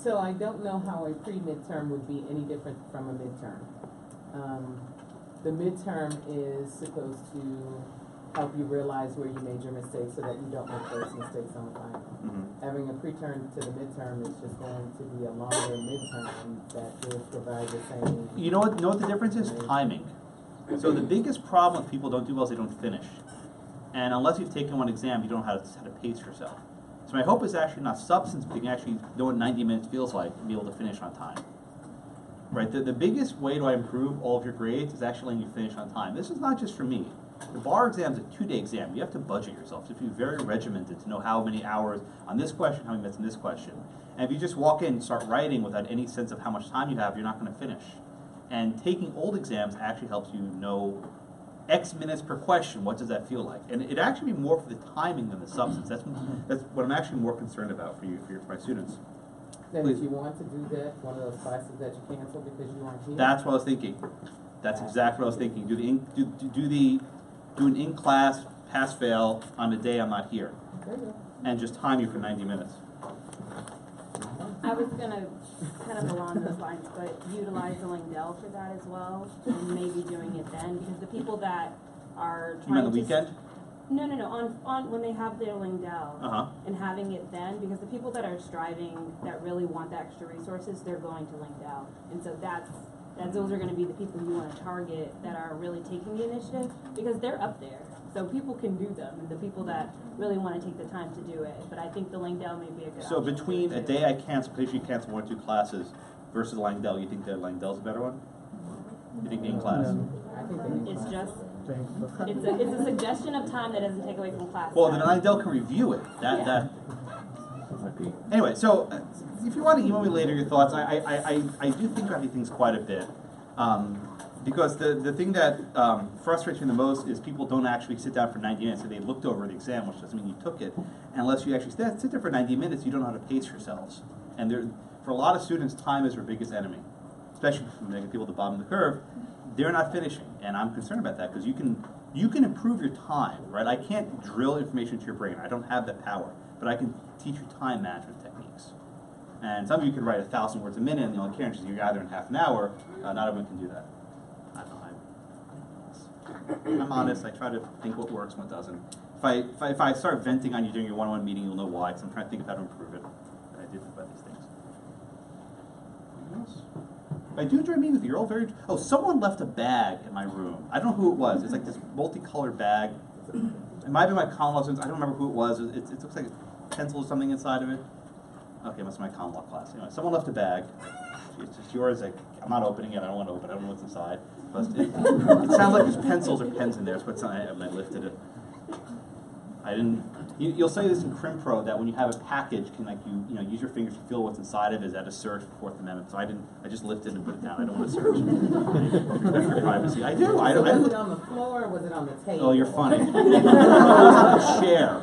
So I don't know how a pre-midterm would be any different from a midterm. The midterm is supposed to help you realize where you made your mistakes so that you don't make those mistakes on the final. Having a pre-term to the midterm is just going to be a longer midterm that will provide the same. You know what the difference is? Timing. So the biggest problem with people don't do well is they don't finish. And unless you've taken one exam, you don't know how to pace yourself. So my hope is actually not substance, but you can actually know what 90 minutes feels like and be able to finish on time. Right? The biggest way to improve all of your grades is actually letting you finish on time. This is not just for me. The bar exam is a 2-day exam. You have to budget yourself. So if you're very regimented to know how many hours on this question, how many minutes on this question. And if you just walk in and start writing without any sense of how much time you have, you're not going to finish. And taking old exams actually helps you know X minutes per question. What does that feel like? And it actually be more for the timing than the substance. That's what I'm actually more concerned about for my students. Then if you want to do that, one of those classes that you cancel because you aren't here. That's what I was thinking. That's exactly what I was thinking. Do an in-class pass-fail on the day I'm not here, and just time you for 90 minutes. I was gonna kind of along those lines, but utilize the Langdell for that as well, and maybe doing it then, because the people that are trying You mean on the weekend? No, on when they have their Langdell, and having it then, because the people that are striving, that really want the extra resources, they're going to Langdell, and so those are going to be the people you want to target that are really taking the initiative, because they're up there. So people can do them, and the people that really want to take the time to do it. But I think the Langdell may be a good So option between a day I cancel, because you cancel 1 or 2 classes, versus Langdell, you think that Langdell's a better one? You think in class? It's just, it's a suggestion of time that doesn't take away from class. Well, then Langdell can review it. Anyway, so if you want to email me later your thoughts, I do think about these things quite a bit. Because the thing that frustrates me the most is people don't actually sit down for 90 minutes. So they looked over the exam, which doesn't mean you took it. And unless you actually sit there for 90 minutes, you don't know how to pace yourselves. And for a lot of students, time is their biggest enemy. Especially for the people at the bottom of the curve. They're not finishing. And I'm concerned about that because you can improve your time, right? I can't drill information into your brain. I don't have that power. But I can teach you time management techniques. And some of you can write 1,000 words a minute, and the only care is you gather in half an hour. Not everyone can do that. I'm honest. I try to think what works, what doesn't. If I start venting on you during your one-on-one meeting, you'll know why. Because I'm trying to think of how to improve it. But I do think about these things. Anything else? I do enjoy meeting with you. You're all very. Oh, someone left a bag in my room. I don't know who it was. It's like this multicolored bag. It might be my common law students. I don't remember who it was. It looks like a pencil or something inside of it. Okay, it must be my common law class. Anyway, someone left a bag. It's just yours. I'm not opening it. I don't want to open it. I don't know what's inside. But it sounds like there's pencils or pens in there. That's what I lifted it. I didn't. You'll say this in Crim Pro that when you have a package, can you use your fingers to feel what's inside of it. Is that a search for Fourth Amendment? So I didn't. I just lifted it and put it down. I don't want to search. Respect for privacy. I do. Was it on the floor or was it on the table? Oh, you're funny. It was on the chair.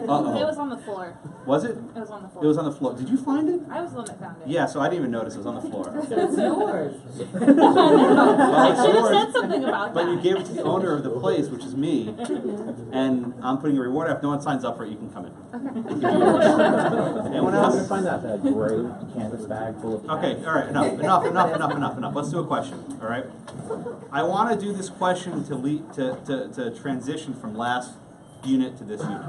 Uh-oh. It was on the floor. Was it? It was on the floor. It was on the floor. Did you find it? I was the one that found it. Yeah, so I didn't even notice it was on the floor. So it's yours. I should have said something about that. But you gave it to the owner of the place, which is me, and I'm putting a reward. If no one signs up for it, you can come in. Okay. Anyone else? I find that gray canvas bag full of. Okay, all right, enough. Let's do a question, all right? I want to do this question to transition from last unit to this unit.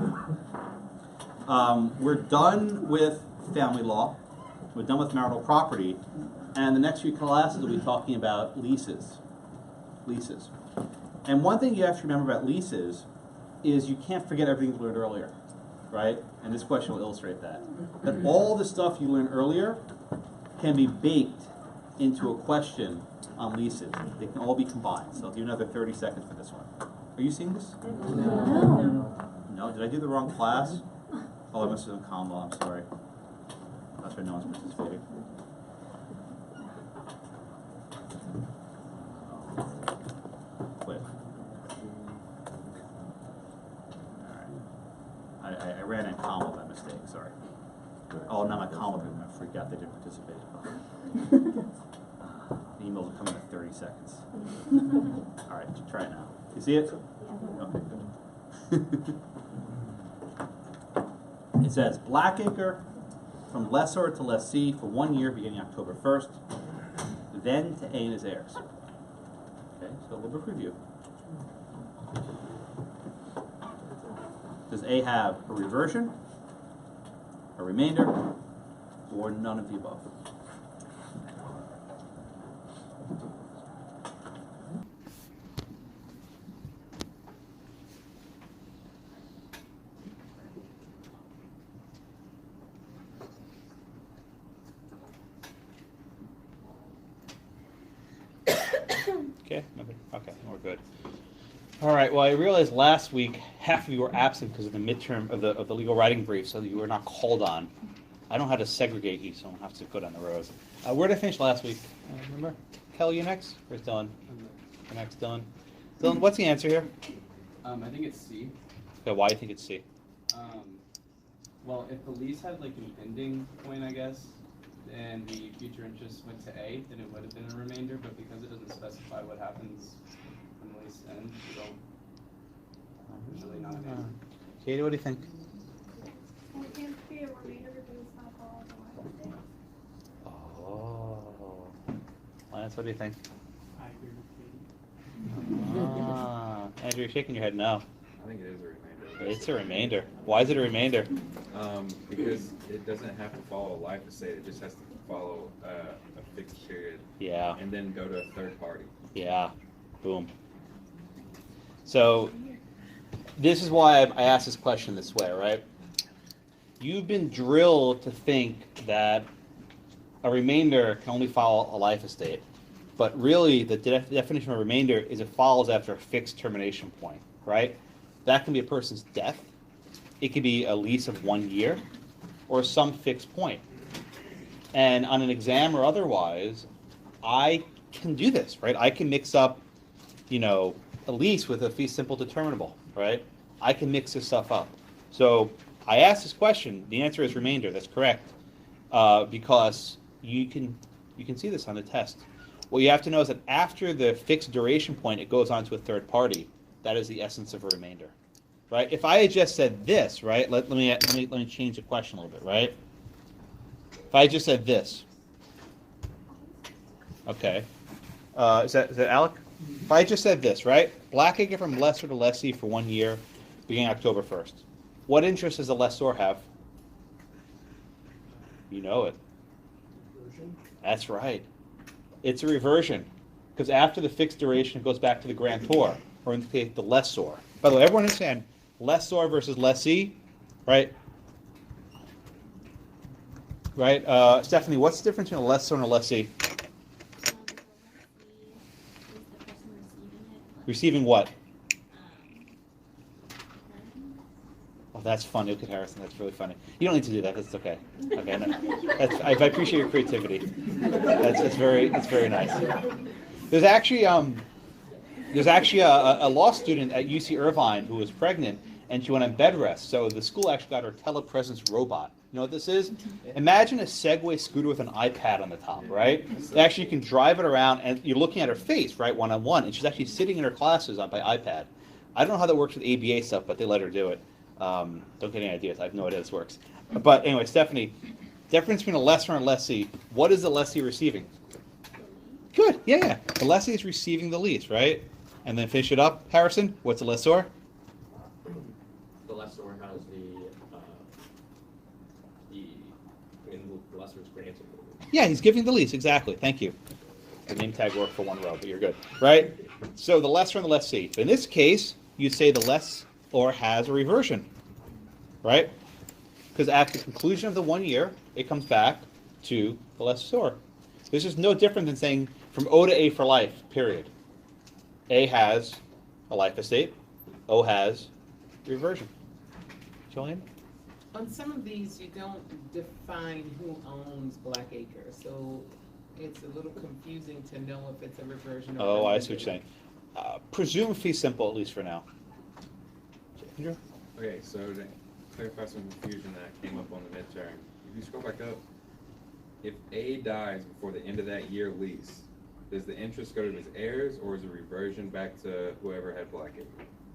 We're done with family law. We're done with marital property. And the next few classes will be talking about leases. Leases. And one thing you have to remember about leases is you can't forget everything you learned earlier, right? And this question will illustrate that. That all the stuff you learned earlier can be baked into a question on leases. They can all be combined. So I'll do another 30 seconds for this one. Are you seeing this? No? Did I do the wrong class? Oh, I must have done common law. I'm sorry. That's why no one's participating. Quit. Alright. I ran in common law by mistake, sorry. Oh, now my common law people are freaked out they didn't participate. The emails will come in 30 seconds. Alright, try it now. You see it? Okay, good. It says Blackacre from lessor to lessee for 1 year beginning October 1st, then to A and his heirs. Okay, so a little bit of review. Does A have a reversion, a remainder, or none of the above? Okay, we're good. All right. Well, I realized last week half of you were absent because of the midterm of the legal writing brief, so you were not called on. I don't know how to segregate you, so I don't have to go down the rows. Where did I finish last week? Remember? Kelly, you next? Where's Dylan? You're next, Dylan. Dylan, what's the answer here? I think it's C. Okay, why do you think it's C? Well, if the lease had like an ending point, I guess, and the future interest went to A, then it would have been a remainder, but because it doesn't specify what happens when the lease ends, we don't, there's really not an answer. Katie, what do you think? Well, it can't be a remainder because it's not following the line of days. Oh. Lance, what do you think? I agree with Katie. Andrew, you're shaking your head no. I think it is a remainder. It's a remainder. Why is it a remainder? Because it doesn't have to follow a life estate, it just has to follow a fixed period. Yeah. And then go to a third party. Yeah. Boom. So this is why I asked this question this way, right? You've been drilled to think that a remainder can only follow a life estate. But really, the definition of a remainder is it follows after a fixed termination point, right? That can be a person's death. It could be a lease of 1 year or some fixed point. And on an exam or otherwise, I can do this, right? I can mix up, a lease with a fee simple determinable, right? I can mix this stuff up. So I asked this question. The answer is remainder. That's correct, because you can see this on the test. What you have to know is that after the fixed duration point, it goes on to a third party. That is the essence of a remainder, right? If I had just said this, right? Let me change the question a little bit, right? If I just said this, okay, is that Alec? If I just said this, right? Blackacre from lessor to lessee for 1 year, beginning October 1st. What interest does the lessor have? You know it. Reversion. That's right. It's a reversion, because after the fixed duration, it goes back to the grantor, or in the case, the lessor. By the way, everyone understand, lessor versus lessee, right? Right? Stephanie, what's the difference between a lessor and a lessee? Receiving what? Oh, that's funny. Look at Harrison. That's really funny. You don't need to do that. That's okay. Okay, no. I appreciate your creativity. That's very nice. There's actually a law student at UC Irvine who was pregnant and she went on bed rest. So the school actually got her telepresence robot. You know what this is? Imagine a Segway scooter with an iPad on the top, right? Actually, you can drive it around and you're looking at her face, right, one-on-one, and she's actually sitting in her classes by iPad. I don't know how that works with ABA stuff, but they let her do it. Don't get any ideas. I have no idea how this works. But anyway, Stephanie, difference between a lessor and a lessee. What is the lessee receiving? Good. Yeah. The lessee is receiving the lease, right? And then finish it up, Harrison. What's a lessor? The lessor has the lessor's granting the lease. Yeah, he's giving the lease. Exactly. Thank you. The name tag worked for one row, but you're good, right? So the lessor and the lessee. In this case, you say the lessor has a reversion, right? Because at the conclusion of the 1 year, it comes back to the lessor. This is no different than saying from O to A for life, period. A has a life estate, O has reversion. Julian? On some of these, you don't define who owns Blackacre, so it's a little confusing to know if it's a reversion or Oh, I see what you're saying. Presume fee simple, at least for now. Andrew? Okay, so to clarify some confusion that came up on the midterm, if you scroll back up, if A dies before the end of that year lease, does the interest go to his heirs or is it reversion back to whoever had Blackacre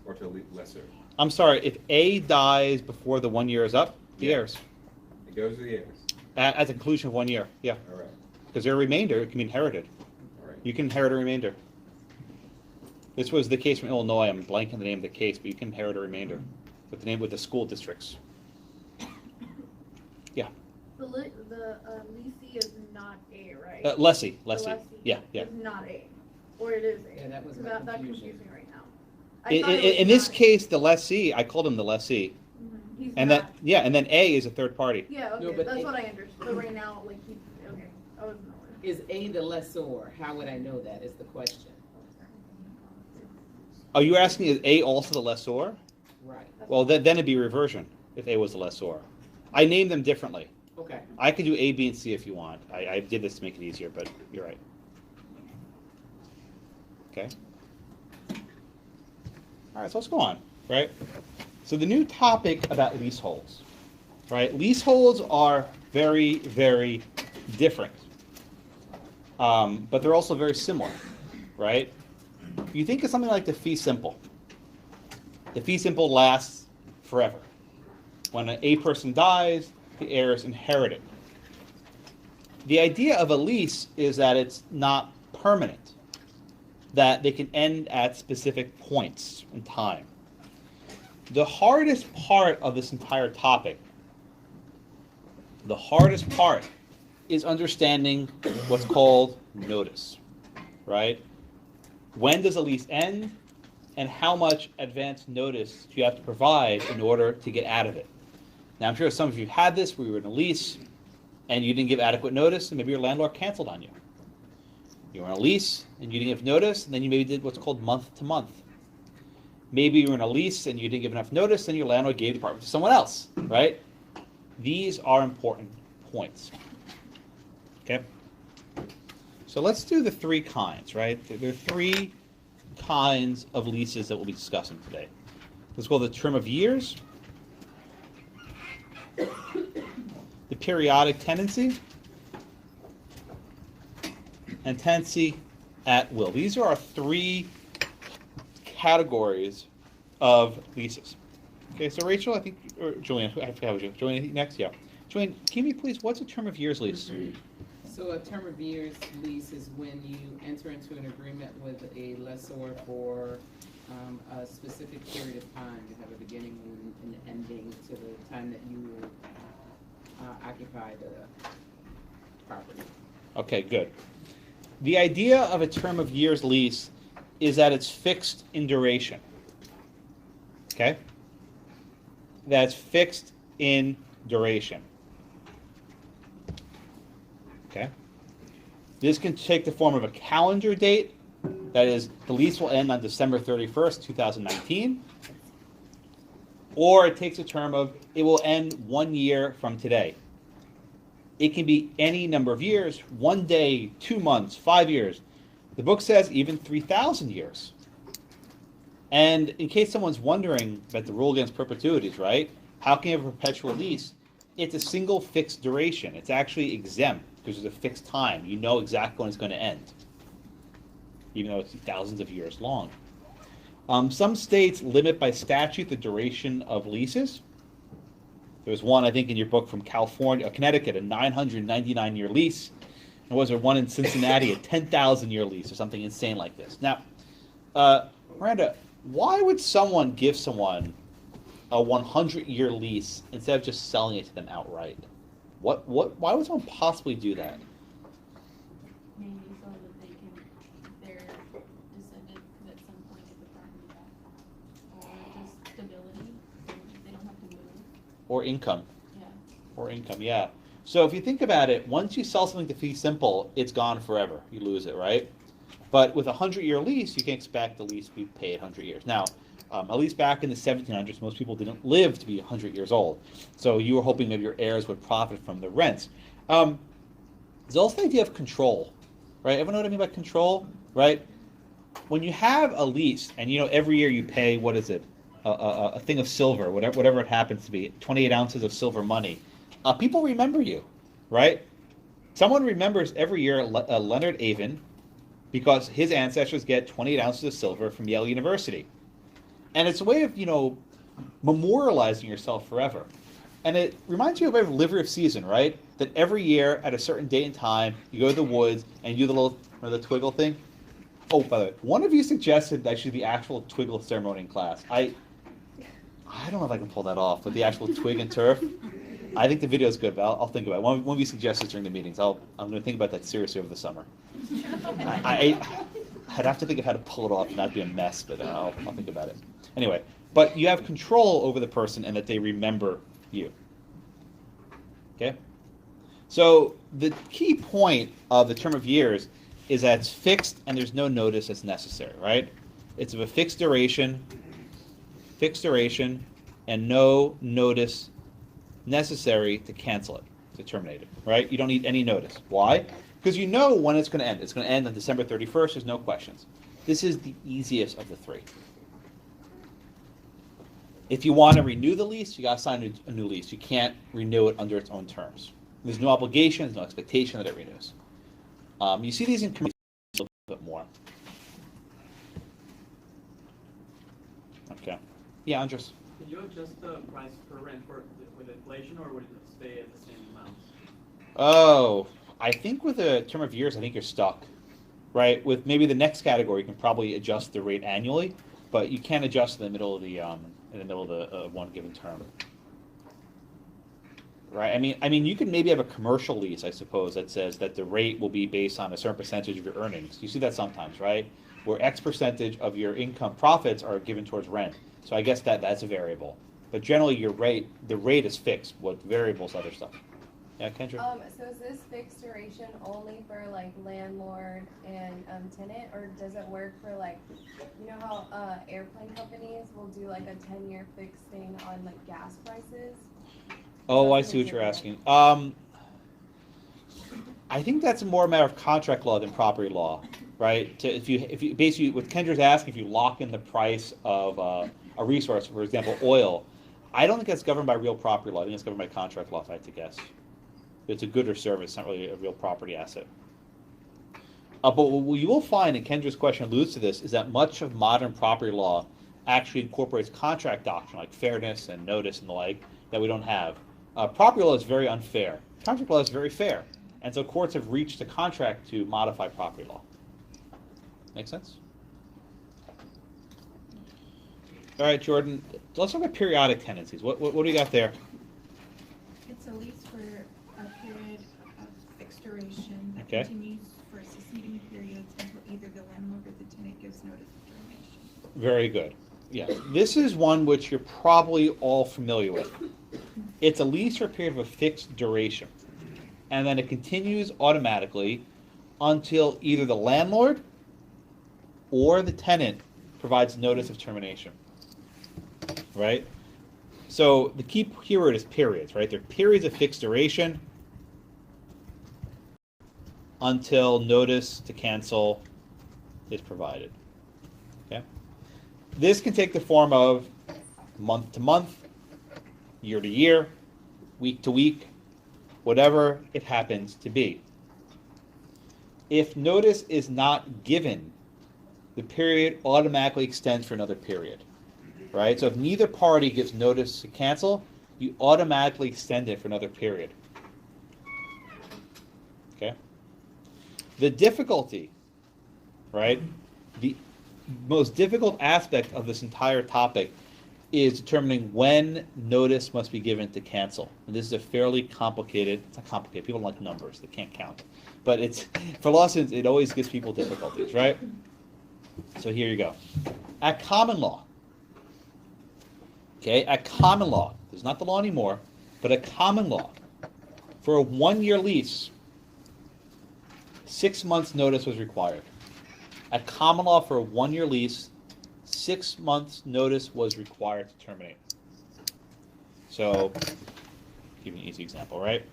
or to lesser? I'm sorry, if A dies before the 1 year is up, the heirs. It goes to the heirs. At the conclusion of 1 year, yeah. All right. Because their remainder can be inherited. All right. You can inherit a remainder. This was the case from Illinois. I'm blanking the name of the case, but you can inherit a remainder with the school districts. Yeah. The leasee is not A, right? Lessee. The lessee Yeah. is not A, or it is A. Yeah, that was my That confusion. confused me right now. I thought it was In this not. case, the lessee, I called him the lessee. He's And not. and then A is a third party. Yeah, okay, No, but that's A- what I understood. But right now, like, okay, I wasn't aware. Is A the lessor? How would I know that is the question. Are you asking, is A also the lessor? Right. Well, then it'd be reversion if A was the lessor. I named them differently. Okay. I could do A, B, and C if you want. I did this to make it easier, but you're right. Okay. All right, so let's go on, right? So the new topic about leaseholds, right? Leaseholds are very, very different, but they're also very similar, right? You think of something like the fee simple. The fee simple lasts forever. When a person dies, the heirs inherit it. The idea of a lease is that it's not permanent, that they can end at specific points in time. The hardest part of this entire topic, is understanding what's called notice, right? When does a lease end, and how much advance notice do you have to provide in order to get out of it? Now, I'm sure some of you had this where you were in a lease and you didn't give adequate notice, and maybe your landlord canceled on you. You were in a lease and you didn't give notice, and then you maybe did what's called month to month. Maybe you were in a lease and you didn't give enough notice, and your landlord gave the apartment to someone else, right? These are important points. Okay? So let's do the three kinds, right? There are three kinds of leases that we'll be discussing today. Let's go the term of years, the periodic tenancy, and tenancy at will. These are our three categories of leases. Okay, so Rachel, I think, or Julian, I forgot what you. Julian, next, yeah. Julian, give me please, what's a term of years lease? So a term of years lease is when you enter into an agreement with a lessor for a specific period of time. You have a beginning and an ending to the time that you will occupy the property. Okay, good. The idea of a term of years lease is that it's fixed in duration. Okay? That's fixed in duration. Okay? This can take the form of a calendar date. That is, the lease will end on December 31st, 2019. Or it takes a term of, it will end 1 year from today. It can be any number of years, 1 day, 2 months, 5 years. The book says even 3,000 years. And in case someone's wondering about the rule against perpetuities, right? How can you have a perpetual lease? It's a single fixed duration. It's actually exempt because there's a fixed time. You know exactly when it's going to end, even though it's thousands of years long. Some states limit by statute the duration of leases. There was one, I think, in your book from California, Connecticut, a 999-year lease. And was there one in Cincinnati, a 10,000-year lease or something insane like this? Now, Miranda, why would someone give someone a 100-year lease instead of just selling it to them outright? Why would someone possibly do that? Maybe so that they can, their descendant could at some point get the property back. Or just stability, so they don't have to move. Or income. Yeah. Or income, yeah. So if you think about it, once you sell something to fee simple, it's gone forever. You lose it, right? But with a 100-year lease, you can expect the lease to be paid 100 years. Now, at least back in the 1700s, most people didn't live to be 100 years old. So you were hoping maybe your heirs would profit from the rents. There's also the idea of control, right? Everyone know what I mean by control, right? When you have a lease, and every year you pay, what is it? A thing of silver, whatever it happens to be, 28 ounces of silver money. People remember you, right? Someone remembers every year Leonard Avon because his ancestors get 28 ounces of silver from Yale University. And it's a way of, memorializing yourself forever. And it reminds you of a livery of season, right? that every year at a certain date and time, you go to the woods and you do the twiggle thing. Oh, by the way, one of you suggested that should be the actual twiggle ceremony in class. I don't know if I can pull that off, but the actual twig and turf. I think the video is good, but I'll think about it. One of you suggested during the meetings. I'm going to think about that seriously over the summer. I'd have to think of how to pull it off and not be a mess, but I'll think about it. Anyway, but you have control over the person and that they remember you. Okay? So the key point of the term of years is that it's fixed and there's no notice that's necessary, right? It's of a fixed duration, and no notice necessary to cancel it, to terminate it, right? You don't need any notice. Why? Because you know when it's going to end. It's going to end on December 31st. There's no questions. This is the easiest of the three. If you want to renew the lease, you got to sign a new lease. You can't renew it under its own terms. There's no obligation, there's no expectation that it renews. You see these in commercial a little bit more. Okay. Yeah, Andres. Can you adjust the price per rent with inflation, or would it stay at the same amount? Oh, I think with a term of years, I think you're stuck, right? With maybe the next category, you can probably adjust the rate annually, but you can't adjust in the middle of the one given term, right? I mean, you can maybe have a commercial lease, I suppose, that says that the rate will be based on a certain percentage of your earnings. You see that sometimes, right? Where X percentage of your income profits are given towards rent. So I guess that's a variable. But generally, the rate is fixed. What variables, other stuff. Yeah, Kendra? So is this fixed duration only for like landlord and tenant, or does it work for like, you know how airplane companies will do like a 10-year fixed thing on like gas prices? Oh, I see what you're asking. I think that's more a matter of contract law than property law, right? If you basically, what Kendra's asking, if you lock in the price of a resource, for example, oil, I don't think that's governed by real property law. I think it's governed by contract law, if I had to guess. It's a good or service, not really a real property asset. But what you will find, and Kendra's question alludes to this, is that much of modern property law actually incorporates contract doctrine, like fairness and notice and the like, that we don't have. Property law is very unfair. Contract law is very fair. And so courts have reached a contract to modify property law. Make sense? All right, Jordan, let's talk about periodic tenancies. What do you got there? It's a lease for a period of fixed duration that Okay. continues for succeeding periods until either the landlord or the tenant gives notice of termination. Very good. Yeah, this is one which you're probably all familiar with. It's a lease for a period of a fixed duration, and then it continues automatically until either the landlord or the tenant provides notice of termination, right? So the key keyword is periods, right? They're periods of fixed duration until notice to cancel is provided, okay? This can take the form of month to month, year to year, week to week, whatever it happens to be. If notice is not given, the period automatically extends for another period, right? So if neither party gives notice to cancel, you automatically extend it for another period, okay? The difficulty, right? The most difficult aspect of this entire topic is determining when notice must be given to cancel. And this is a fairly complicated, it's not complicated, people don't like numbers, they can't count. But it's, for law students, it always gives people difficulties, right? So here you go. At common law, okay, at common law, this is not the law anymore, but at common law, for a 1-year lease, 6 months notice was required. At common law, for a 1-year lease, 6 months notice was required to terminate. So, give you an easy example, right?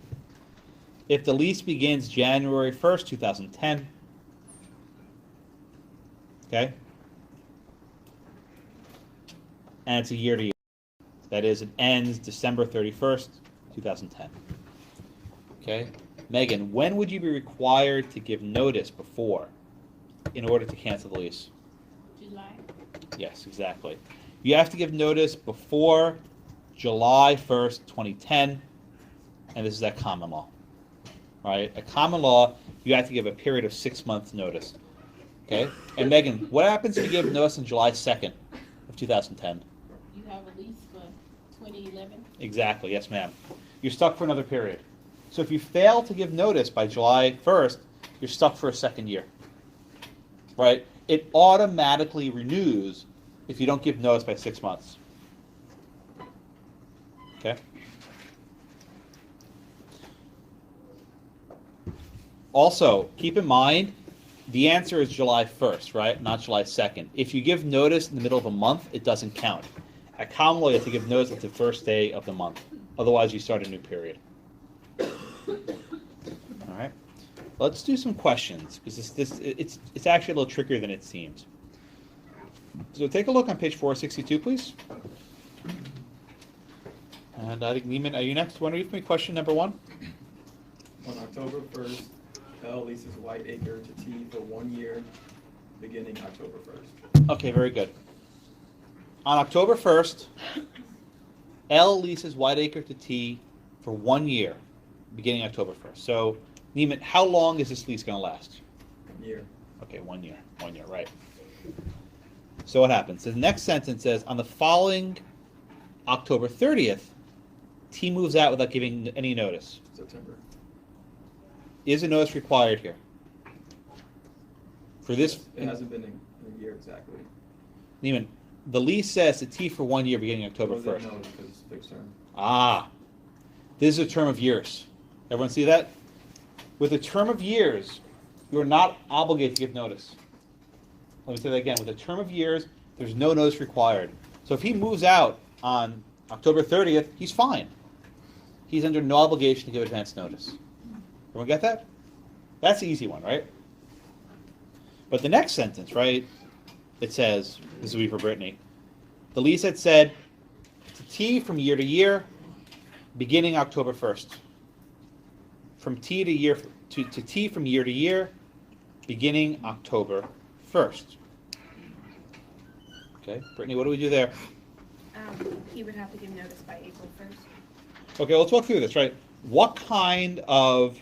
If the lease begins January 1st, 2010, okay, and it's a year to year. That is, it ends December 31st, 2010. Okay, Megan, when would you be required to give notice before in order to cancel the lease? July. Yes, exactly. You have to give notice before July 1st, 2010, and this is at common law. right? At common law, you have to give a period of 6 months notice. Okay? And Megan, what happens if you give notice on July 2nd of 2010? You have a lease for 2011? Exactly, yes ma'am. You're stuck for another period. So if you fail to give notice by July 1st, you're stuck for a second year. Right? It automatically renews if you don't give notice by 6 months. Okay? Also, keep in mind, the answer is July 1st, right? Not July 2nd. If you give notice in the middle of a month, it doesn't count. At common law, you have to give notice at the first day of the month. Otherwise, you start a new period. All right? Let's do some questions, because it's actually a little trickier than it seems. So take a look on page 462, please. And I think, Neiman, are you next? When are you for me? Question number 1? On October 1st, L leases Whiteacre to T for 1 year, beginning October 1st. Okay, very good. On October 1st, L leases Whiteacre to T for 1 year, beginning October 1st. So, Neiman, how long is this lease going to last? 1 year. Okay, 1 year. 1 year, right. So what happens? The next sentence says, on the following October 30th, T moves out without giving any notice. September. Is a notice required here? For this? It hasn't been a year exactly. Neiman, the lease says the T for 1 year beginning October 1st. No, because it's fixed term. Ah, this is a term of years. Everyone see that? With a term of years, you are not obligated to give notice. Let me say that again. With a term of years, there's no notice required. So if he moves out on October 30th, he's fine. He's under no obligation to give advance notice. Everyone get that? That's the easy one, right? But the next sentence, right, it says, this will be for Brittany, the lease had said, to T from year to year, beginning October 1st. From T to year to T from year to year, beginning October 1st. Okay, Brittany, what do we do there? He would have to give notice by April 1st. Okay, let's walk through this, right? What kind of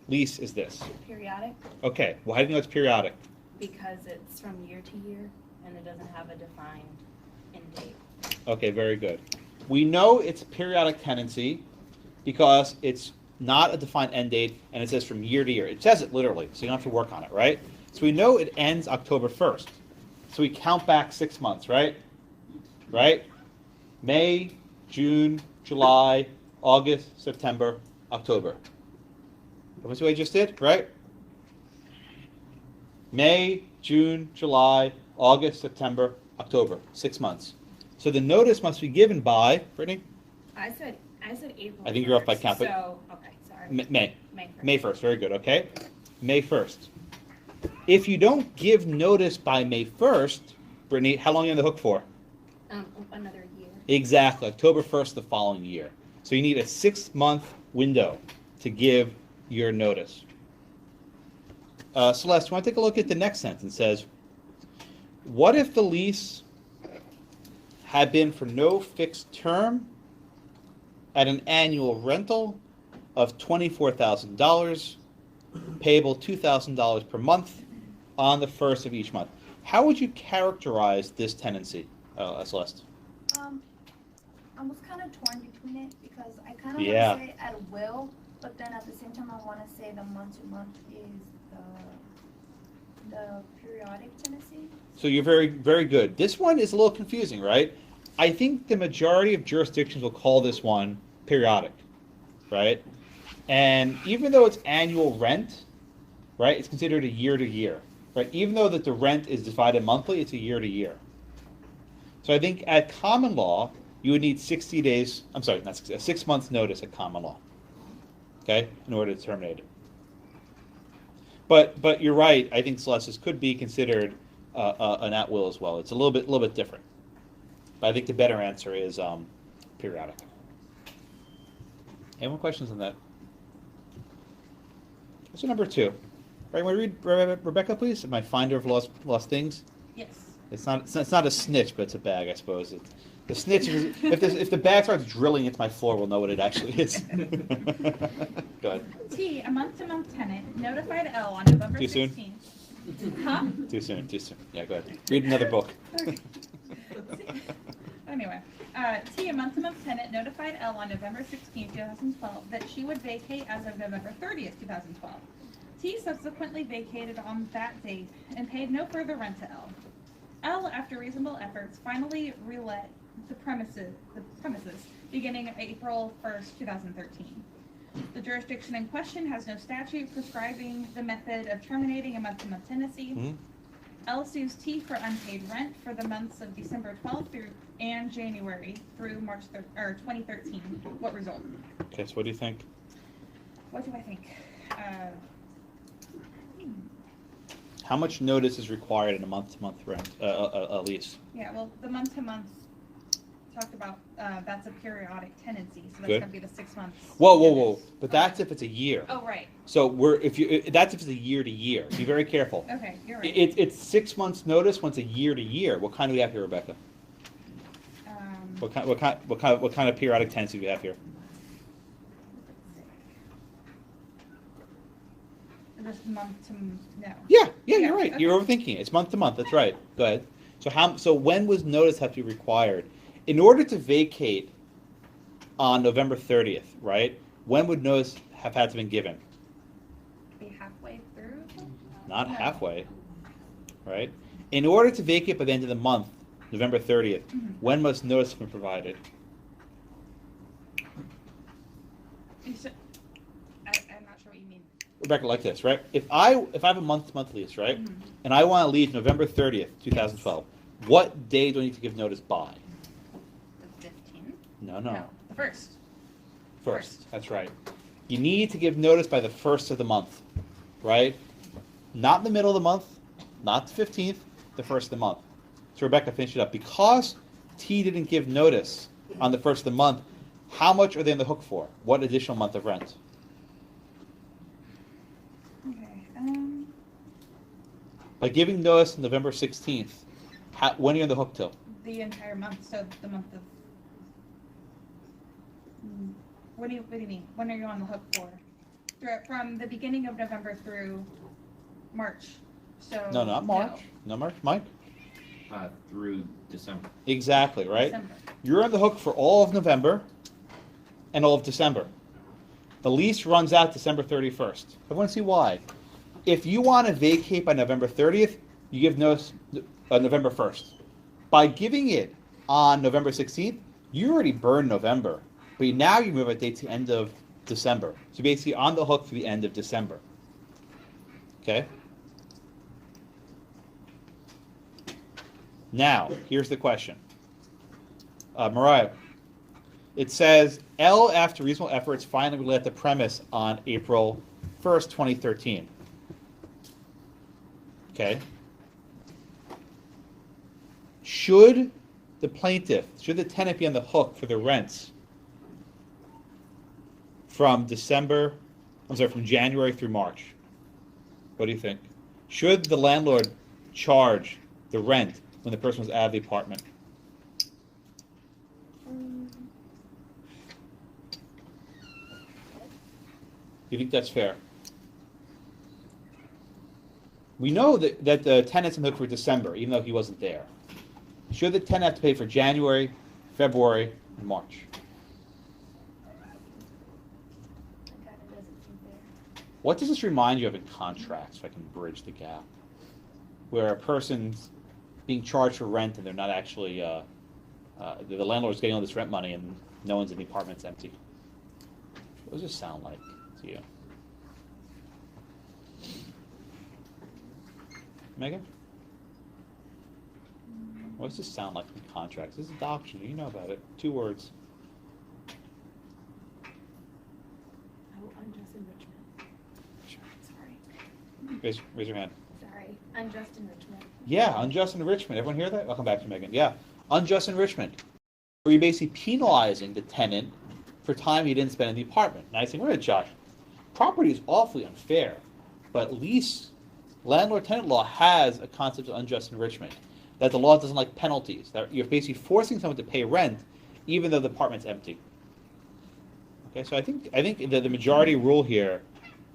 lease is this? Periodic. Okay, well, how do you know it's periodic? Because it's from year to year, and it doesn't have a defined end date. Okay, very good. We know it's periodic tenancy because it's not a defined end date, and it says from year to year. It says it literally, so you don't have to work on it, right? So we know it ends October 1st. So we count back 6 months, right? Right? May, June, July, August, September, October. That's what I just did, right? May, June, July, August, September, October. 6 months. So the notice must be given by, Brittany? I said April. I think you're off by count. So, okay, sorry. May. May 1st. May 1st, very good, okay? May 1st. If you don't give notice by May 1st, Brittany, how long are you on the hook for? Another year. Exactly, October 1st the following year. So you need a 6-month window to give your notice. Celeste, you want to take a look at the next sentence? It says, what if the lease had been for no fixed term at an annual rental of $24,000, payable $2,000 per month on the 1st of each month? How would you characterize this tenancy, Celeste? I was kind of torn between it because I kind of Yeah. want to say at will, but then at the same time I want to say the month-to-month is the periodic tenancy. So you're very, very good. This one is a little confusing, right? I think the majority of jurisdictions will call this one periodic, right? And even though it's annual rent, right, it's considered a year-to-year, right? Even though that the rent is divided monthly, it's a year-to-year. So I think at common law, you would need 60 days, I'm sorry, not 60, a 6 months notice at common law, okay, in order to terminate it. But you're right, I think Celeste, this could be considered an at-will as well. It's a little bit different. But I think the better answer is periodic. Any more questions on that? So number 2. All right, want to read Rebecca, please? My finder of lost things. Yes. It's not a snitch, but it's a bag, I suppose. The snitch, if the bag starts drilling into my floor, we'll know what it actually is. Go ahead. T, a month-to-month tenant, notified L on November 16th. Too soon? Huh? Too soon. Yeah, go ahead. Read another book. Anyway, T, a month-to-month tenant, notified L on November 16th, 2012, that she would vacate as of November 30th, 2012. T subsequently vacated on that date and paid no further rent to L. L, after reasonable efforts, finally relet the premises beginning April 1st, 2013. The jurisdiction in question has no statute prescribing the method of terminating a month-to-month tenancy. L sues T for unpaid rent for the months of December 12th and January through March 2013. What result? Okay, so what do you think? What do I think? How much notice is required in a month-to-month rent lease? Yeah, well, the month-to-month talked about that's a periodic tenancy, so that's Good. gonna be the 6 months. Whoa! But that's if it's a year. Oh, right. So that's if it's a year to year. Be very careful. Okay, you're right. It's 6 months notice once a year to year. What kind do we have here, Rebecca? What kind of periodic tenancy do we have here? Just month to no. Yeah, you're right. Okay. You're overthinking it. It's month to month. That's right. Go ahead. So when was notice have to be required? In order to vacate on November 30th, right? When would notice have had to been given? Be halfway through? Not No. halfway, right? In order to vacate by the end of the month, November 30th, when must notice have been provided? I'm not sure what you mean. Rebecca, like this, right? If I have a month-to-month lease, right, and I want to leave November 30th, 2012, what day do I need to give notice by? The 15th? No. The 1st. First. That's right. You need to give notice by the 1st of the month, right? Not in the middle of the month, not the 15th, the 1st of the month. So Rebecca, finish it up. Because T didn't give notice on the 1st of the month, how much are they on the hook for? What additional month of rent? Okay. By giving notice on November 16th, when are you on the hook till? The entire month, so the month of. What do you mean? When are you on the hook for? From the beginning of November through March. So. No, not March. No March, Mike? Through December. Exactly, right? December. You're on the hook for all of November and all of December. The lease runs out December 31st. I want to see why. If you want to vacate by November 30th, you give notice November 1st. By giving it on November 16th, you already burned November. But now you move a date to the end of December. So basically on the hook for the end of December. Okay? Now, here's the question. Mariah, it says, L, after reasonable efforts, finally let the premise on April 1st, 2013. Okay? Should the tenant be on the hook for the rents from January through March? What do you think? Should the landlord charge the rent when the person was out of the apartment? You think that's fair? We know that the tenant's on the hook for December, even though he wasn't there. Should the tenant have to pay for January, February, and March? What does this remind you of in contracts, if I can bridge the gap? Where a person's being charged for rent and they're not actually, the landlord's getting all this rent money and no one's in the apartment, it's empty. What does this sound like to you? Megan? What does this sound like in contracts? This is adoption, you know about it. 2 words. Unjust enrichment. Sorry. Raise your hand. Sorry. Unjust enrichment. Yeah, unjust enrichment. Everyone hear that? I'll come back to Megan. Yeah, unjust enrichment. Where you're basically penalizing the tenant for time he didn't spend in the apartment. Now I say, wait a minute, Josh. Property is awfully unfair, but landlord-tenant law has a concept of unjust enrichment. that the law doesn't like penalties, that you're basically forcing someone to pay rent even though the apartment's empty. Okay, so I think the majority rule here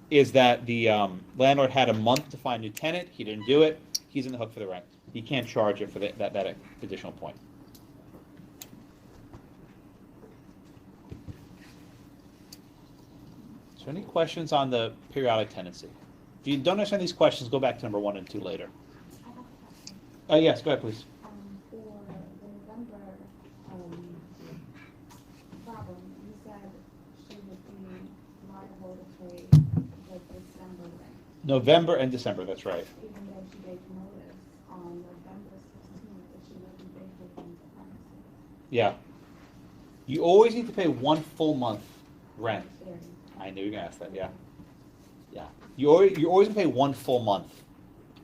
is that the landlord had a month to find a new tenant. He didn't do it. He's in the hook for the rent. He can't charge it for that additional point. So any questions on the periodic tenancy? If you don't understand these questions, go back to number 1 and 2 later. Yes, go ahead, please. For the November problem, you said she would be liable to pay the December rent. November and December, that's right. Even though she gave notice on November 16th that she would be vacating the premises. Yeah. You always need to pay 1 full month rent. There. I knew you were going to ask that, yeah. Yeah. You're always going to pay 1 full month.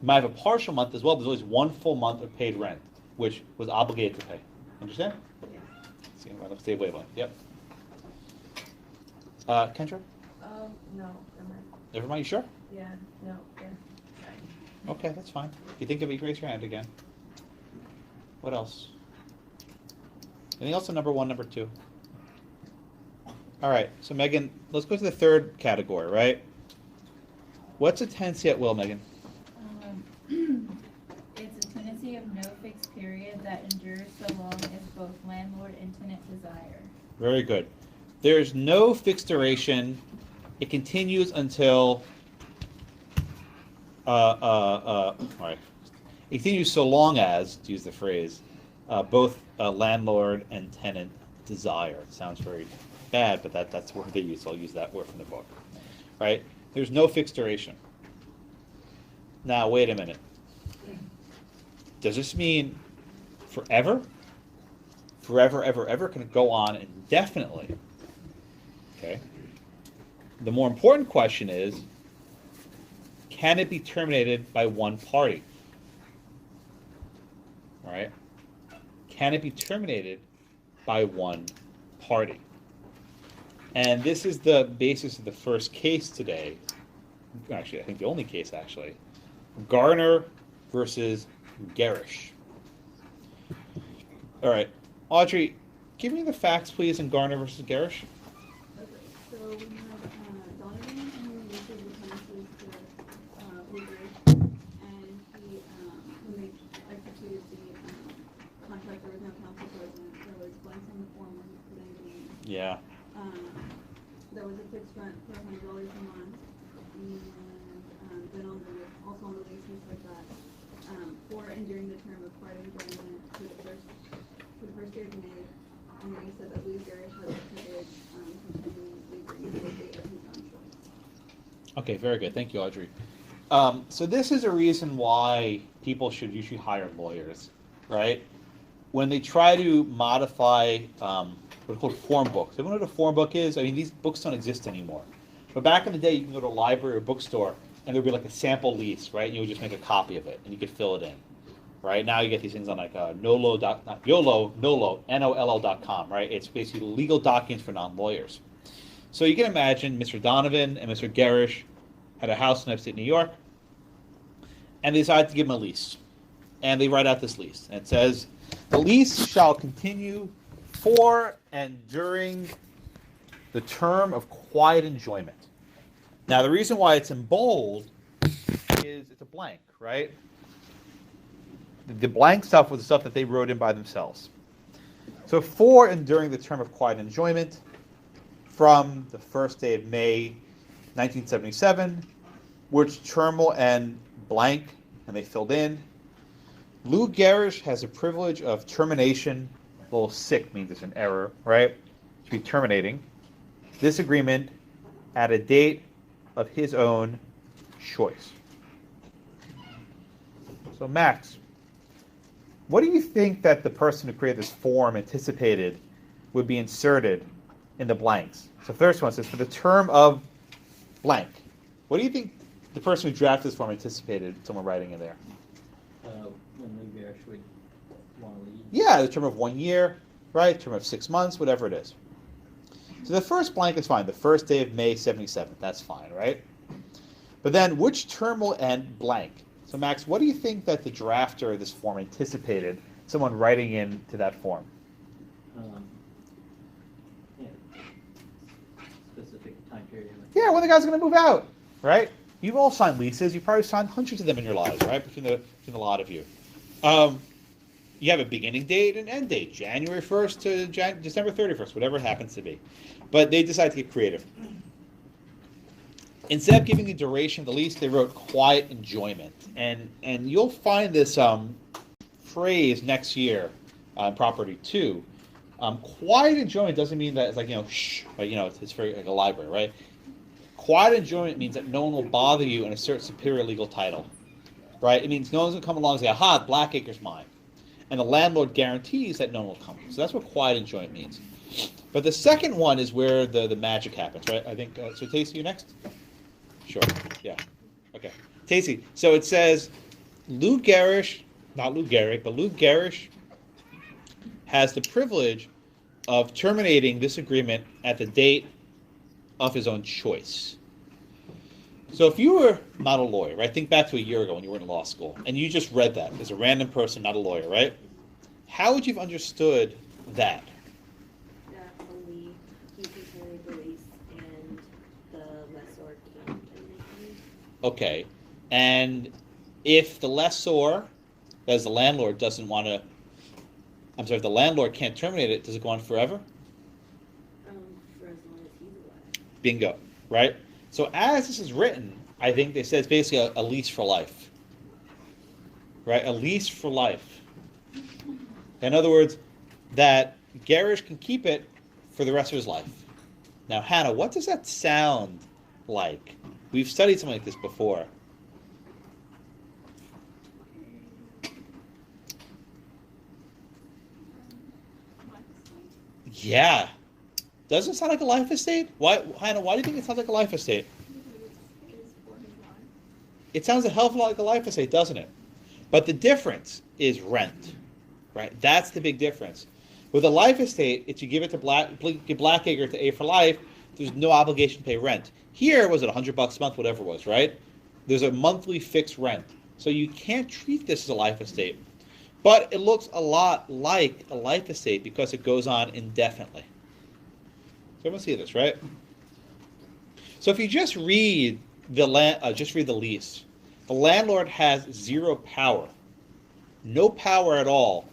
You might have a partial month as well, but there's always 1 full month of paid rent, which was obligated to pay. Understand? Yeah. See, let's stay wavelength. Yep. Kendra? No, never mind. Never mind, you sure? Yeah, no, yeah. Okay, that's fine. If you think of it, raise your hand again. What else? Anything else on number 1, number 2? All right, so Megan, let's go to the third category, right? What's a tenancy at will, Megan? It's a tenancy of no fixed period that endures so long as both landlord and tenant desire. Very good. There's no fixed duration. It continues until, all right. It continues so long as, to use the phrase, both landlord and tenant desire. It sounds very bad, but that's the word they use, so I'll use that word from the book. Right? There's no fixed duration. Now, wait a minute. Does this mean forever? Forever, ever, ever? Can it go on indefinitely? Okay. The more important question is, can it be terminated by one party? All right? Can it be terminated by one party? And this is the basis of the first case today. Actually, I think the only case, actually. Garner versus Gerrish. All right. Audrey, give me the facts, please, in Garner versus Gerrish. Okay, so we have Donovan and Leasehold the tenancies to Gerrish, and he, when they executed the contract, there was no council president. There was blanks on the form where he put in the name. Yeah. There was a fixed rent for $100 a month, and then also on the lease he said that for and during the term of quiet enjoyment for the first year of May, and then he said that Gerrish has attended continuing agreeing with the date of his own choice. Okay, very good. Thank you, Audrey. So this is a reason why people should usually hire lawyers, right? When they try to modify what are called form books. Everyone know what a form book is? I mean, these books don't exist anymore. But back in the day, you can go to a library or bookstore, and there'd be like a sample lease, right? And you would just make a copy of it, and you could fill it in. Right? Now you get these things on like NOLO.com, right? It's basically legal documents for non-lawyers. So you can imagine Mr. Donovan and Mr. Gerrish had a house in upstate New York, and they decided to give him a lease. And they write out this lease. And it says, the lease shall continue for and during the term of quiet enjoyment. Now, the reason why it's in bold is it's a blank, right? The blank stuff was the stuff that they wrote in by themselves. So for and during the term of quiet enjoyment, from the first day of May 1977, which term will end blank, and they filled in. Lou Gerrish has the privilege of termination. A little sick means it's an error, right? To be terminating this agreement at a date of his own choice. So Max, what do you think that the person who created this form anticipated would be inserted in the blanks? So first one says, for the term of blank. What do you think the person who drafted this form anticipated someone writing in there? When Lou Gerrish would want to leave. Yeah, the term of 1 year, right? Term of 6 months, whatever it is. So the first blank is fine. The first day of May 77, that's fine, right? But then which term will end blank? So Max, what do you think that the drafter of this form anticipated someone writing into that form? Yeah. Specific time period. Yeah, when the guy's going to move out, right? You've all signed leases. You've probably signed hundreds of them in your lives, right? Between a lot of you. You have a beginning date and end date, January 1st to December 31st, whatever it happens to be. But they decided to get creative. Instead of giving the duration of the lease, they wrote quiet enjoyment. And you'll find this phrase next year on property 2. Quiet enjoyment doesn't mean that it's like, shh, but it's very like a library, right? Quiet enjoyment means that no one will bother you and assert superior legal title, right? It means no one's going to come along and say, aha, Blackacre's mine. And the landlord guarantees that no one will come. So that's what quiet enjoyment means. But the second one is where the magic happens, right? I think, so Tacey, you next? Sure, yeah. Okay. Tacey, so it says, Lou Gerrish, not Lou Gehrig, but Lou Gerrish has the privilege of terminating this agreement at the date of his own choice. So if you were not a lawyer, right? Think back to a year ago when you were in law school, and you just read that as a random person, not a lawyer, right? How would you have understood that? That only he can terminate the lease and the lessor can't terminate the lease. Okay. And if the lessor, that is the landlord, doesn't want to, if the landlord can't terminate it, does it go on forever? For as long as he's alive. Bingo, right? So as this is written, I think they said it's basically a lease for life, right? A lease for life. In other words, that Gerrish can keep it for the rest of his life. Now, Hannah, what does that sound like? We've studied something like this before. Yeah. Doesn't it sound like a life estate? Why, Hannah, why do you think it sounds like a life estate? It sounds a hell of a lot like a life estate, doesn't it? But the difference is rent, right? That's the big difference. With a life estate, it's you give it to Blackacre to A for life, there's no obligation to pay rent. Here, was it $100 a month, whatever it was, right? There's a monthly fixed rent. So you can't treat this as a life estate. But it looks a lot like a life estate because it goes on indefinitely. So everyone see this, right? So if you just read the lease, the landlord has zero power, no power at all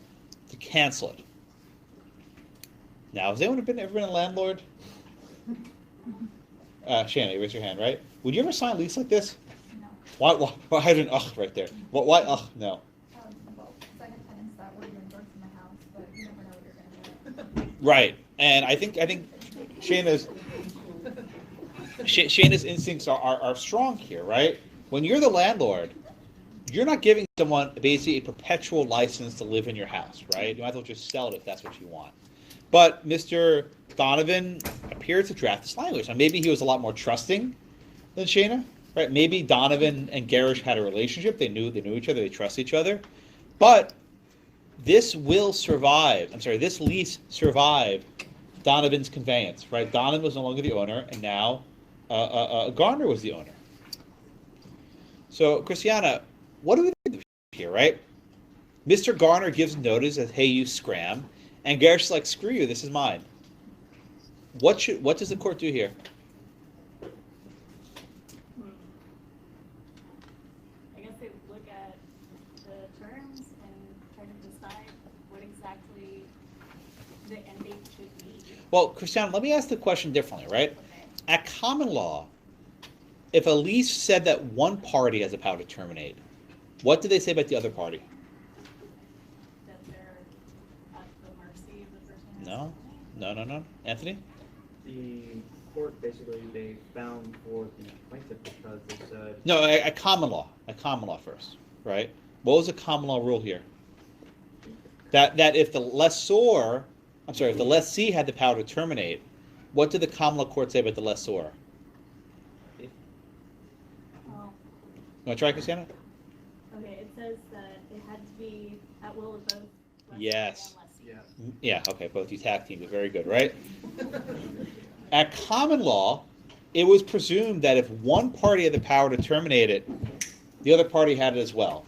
to cancel it. Now, has anyone ever been a landlord? Shannon, raise your hand, right? Would you ever sign a lease like this? No. Why I had an ugh right there. Why ugh? No. Well, because I had tenants that were doing work in my house, but you never know what you're going to get. Right, and I think Shayna's instincts are strong here, right? When you're the landlord, you're not giving someone basically a perpetual license to live in your house, right? You might as well just sell it if that's what you want. But Mr. Donovan appeared to draft this language. Now, maybe he was a lot more trusting than Shayna, right? Maybe Donovan and Gerrish had a relationship. They knew each other. They trust each other. But this will survive. This lease survived Donovan's conveyance, right? Donovan was no longer the owner, and now Garner was the owner. So, Christiana, what do we do here, right? Mr. Garner gives notice that, hey, you scram, and Gerrish is like, screw you, this is mine. What does the court do here? I guess they look at the terms and try to decide what exactly the end date should be. Well, Christiana, let me ask the question differently, right? Okay. At common law, if a lease said that one party has the power to terminate, what do they say about the other party? That they're at the mercy of the person. No. Anthony? The court basically, they found for the plaintiff because they said... No, at common law. At common law first, right? What was the common law rule here? That if the lessee had the power to terminate, what did the common law court say about the lessor? You want to try, Christiana? Okay, it says that it had to be at will of both lessee Yes. and lessee. Yeah, okay, both you tag teamed it. Very good, right? At common law, it was presumed that if one party had the power to terminate it, The other party had it as well.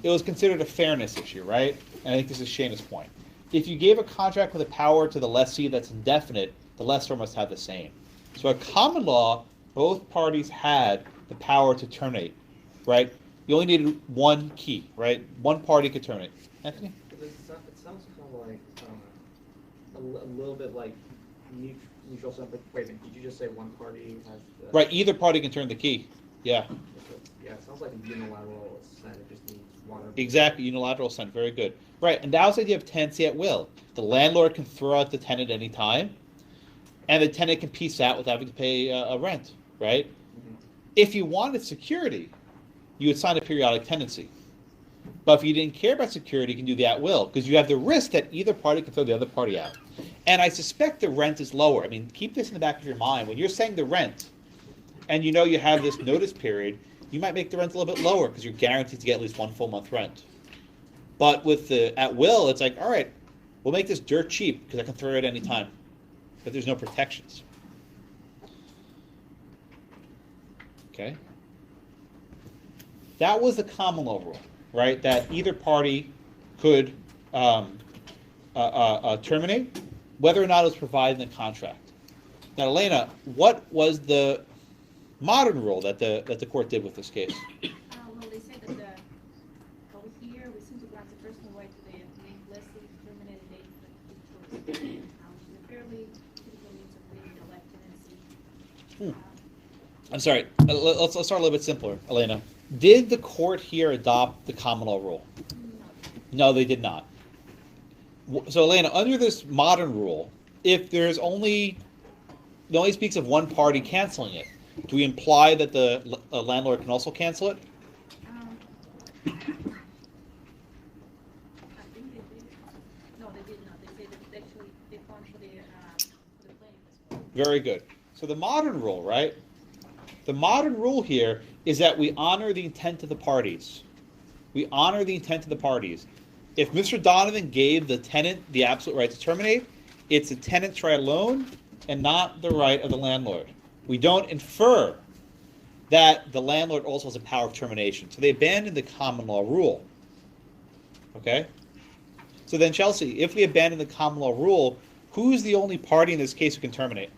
It was considered a fairness issue, right? And I think this is Shayna's point. If you gave a contract with a power to the lessee that's indefinite, the lessor must have the same. So at common law, both parties had the power to terminate, right? You only needed one key, right? One party could terminate. Anthony? It sounds kind of like a little bit like mutual something. Wait a minute, did you just say one party has the... Right, either party can turn the key. Yeah. Yeah, it sounds like a unilateral assent. It just needs one. Exactly, unilateral assent. Very good. Right, and that was the idea of tenancy at will. The landlord can throw out the tenant any time, and the tenant can piece out without having to pay a rent, right? Mm-hmm. If you wanted security, you would sign a periodic tenancy. But if you didn't care about security, you can do the at will, because you have the risk that either party can throw the other party out. And I suspect the rent is lower. I mean, keep this in the back of your mind. When you're saying the rent, and you know you have this notice period, you might make the rent a little bit lower because you're guaranteed to get at least 1 full month rent. But with the at will, it's like, all right, we'll make this dirt cheap because I can throw it at any time. But there's no protections. Okay? That was the common law rule, right? That either party could terminate, whether or not it was provided in the contract. Now, Elena, what was the modern rule that the court did with this case? Well, they said that over here we seem to grant the personal right to the main lessee terminated date for the fairly typical means of creating a life tenancy. I'm sorry. Let's start a little bit simpler, Elena. Did the court here adopt the common law rule? No, they did not. So, Elena, under this modern rule, if there's it only speaks of one party canceling it, do we imply that the landlord can also cancel it? I think they did. No, they did not. They said that actually they found for the plaintiff as well. Very good. So the modern rule, right? The modern rule here is that we honor the intent of the parties. We honor the intent of the parties. If Mr. Donovan gave the tenant the absolute right to terminate, it's the tenant's right alone and not the right of the landlord. We don't infer that the landlord also has a power of termination. So they abandoned the common law rule. Okay? So then, Chelsea, if we abandon the common law rule, who's the only party in this case who can terminate?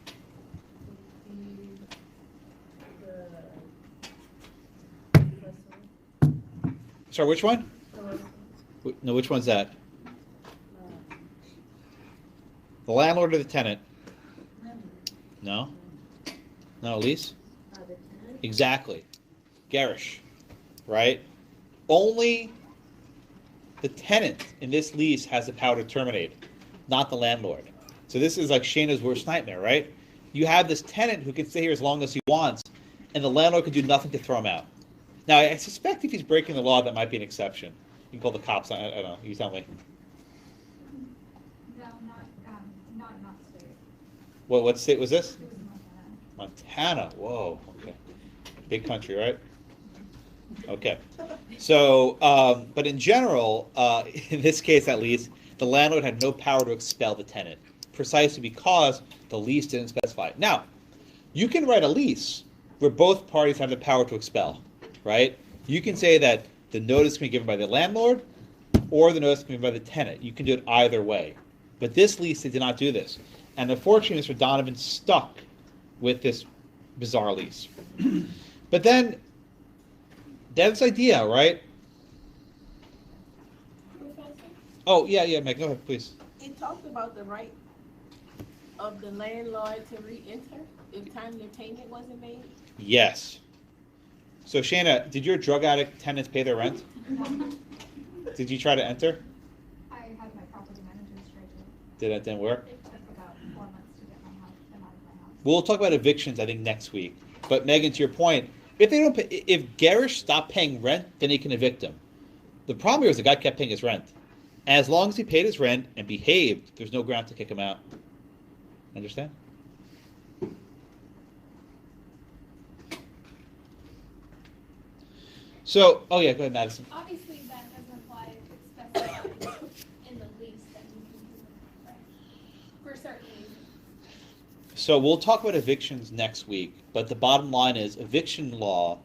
Sorry, which one? No, which one's that? The landlord or the tenant? No? No, Lease? Exactly. Gerrish, right? Only the tenant in this lease has the power to terminate, not the landlord. So this is like Shayna's worst nightmare, right? You have this tenant who can stay here as long as he wants, and the landlord can do nothing to throw him out. Now, I suspect if he's breaking the law, that might be an exception. You can call the cops on it. I don't know. You tell me. No, not state. What state was this? Montana. Whoa. Okay. Big country, right? Okay. So, but in general, in this case at least, the landlord had no power to expel the tenant, precisely because the lease didn't specify it. Now, you can write a lease where both parties have the power to expel, right? You can say that the notice can be given by the landlord or the notice can be given by the tenant. You can do it either way. But this lease, they did not do this. And unfortunately, Mr. Donovan stuck with this bizarre lease. But then, that's the idea, right? Professor? Oh, yeah, Meg, go ahead, please. It talked about the right of the landlord to re-enter if timely payment wasn't made. Yes. So, Shayna, did your drug addict tenants pay their rent? Did you try to enter? I had my property manager scheduled. Didn't work? It took about 4 months to get them out of my house. We'll talk about evictions, I think, next week. But Megan, to your point, if they don't pay, if Gerrish stopped paying rent, then he can evict him. The problem here is the guy kept paying his rent. And as long as he paid his rent and behaved, there's no ground to kick him out. Understand? So, oh yeah, go ahead, Madison. Obviously, that doesn't apply if it's specified in the lease that you can do it, right? For certain reasons. So we'll talk about evictions next week, but the bottom line is eviction law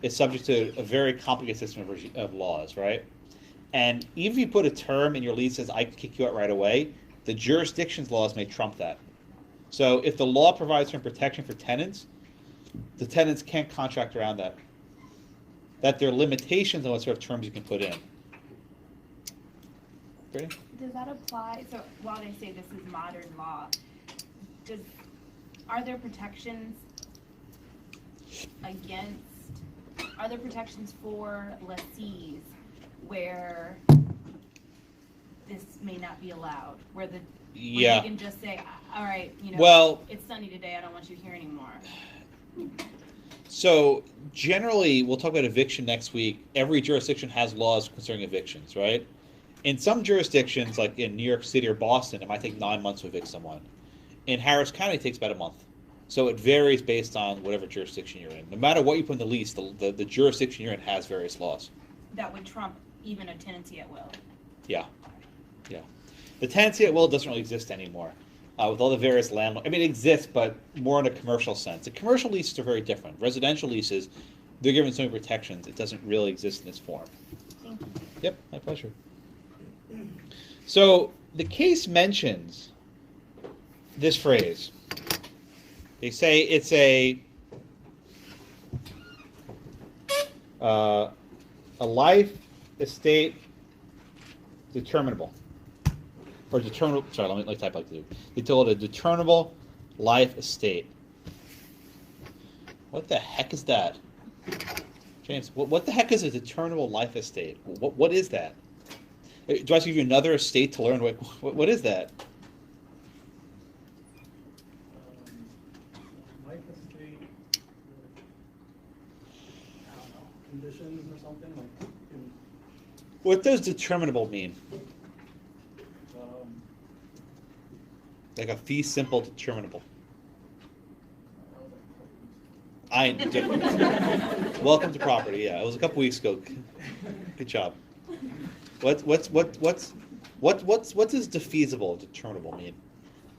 is subject to a very complicated system of laws, right? And even if you put a term in your lease that says I can kick you out right away, the jurisdiction's laws may trump that. So if the law provides for protection for tenants, the tenants can't contract around that. That there are limitations on what sort of terms you can put in. Ready? Does that apply, so while they say this is modern law, are there protections for lessees where this may not be allowed? Where you can just say, all right, it's sunny today, I don't want you here anymore. So generally, we'll talk about eviction next week. Every jurisdiction has laws concerning evictions, right? In some jurisdictions, like in New York City or Boston, it might take 9 months to evict someone. In Harris County, it takes about a month. So it varies based on whatever jurisdiction you're in. No matter what you put in the lease, the jurisdiction you're in has various laws. That would trump even a tenancy at will. Yeah. The tenancy at will doesn't really exist anymore. With all the various landlords. I mean, it exists, but more in a commercial sense. The commercial leases are very different. Residential leases, they're given so many protections. It doesn't really exist in this form. Thank you. Yep, my pleasure. So the case mentions this phrase. They say it's a life estate determinable. Or determinable, sorry, let me type like this. They call it a determinable life estate. What the heck is that? James, what the heck is a determinable life estate? What is that? Do I have to give you another estate to learn? What is that? Life estate, I don't know, conditions or something like. What does determinable mean? Like a fee simple determinable. Welcome to property. Yeah, it was a couple weeks ago. Good job. What does defeasible determinable mean?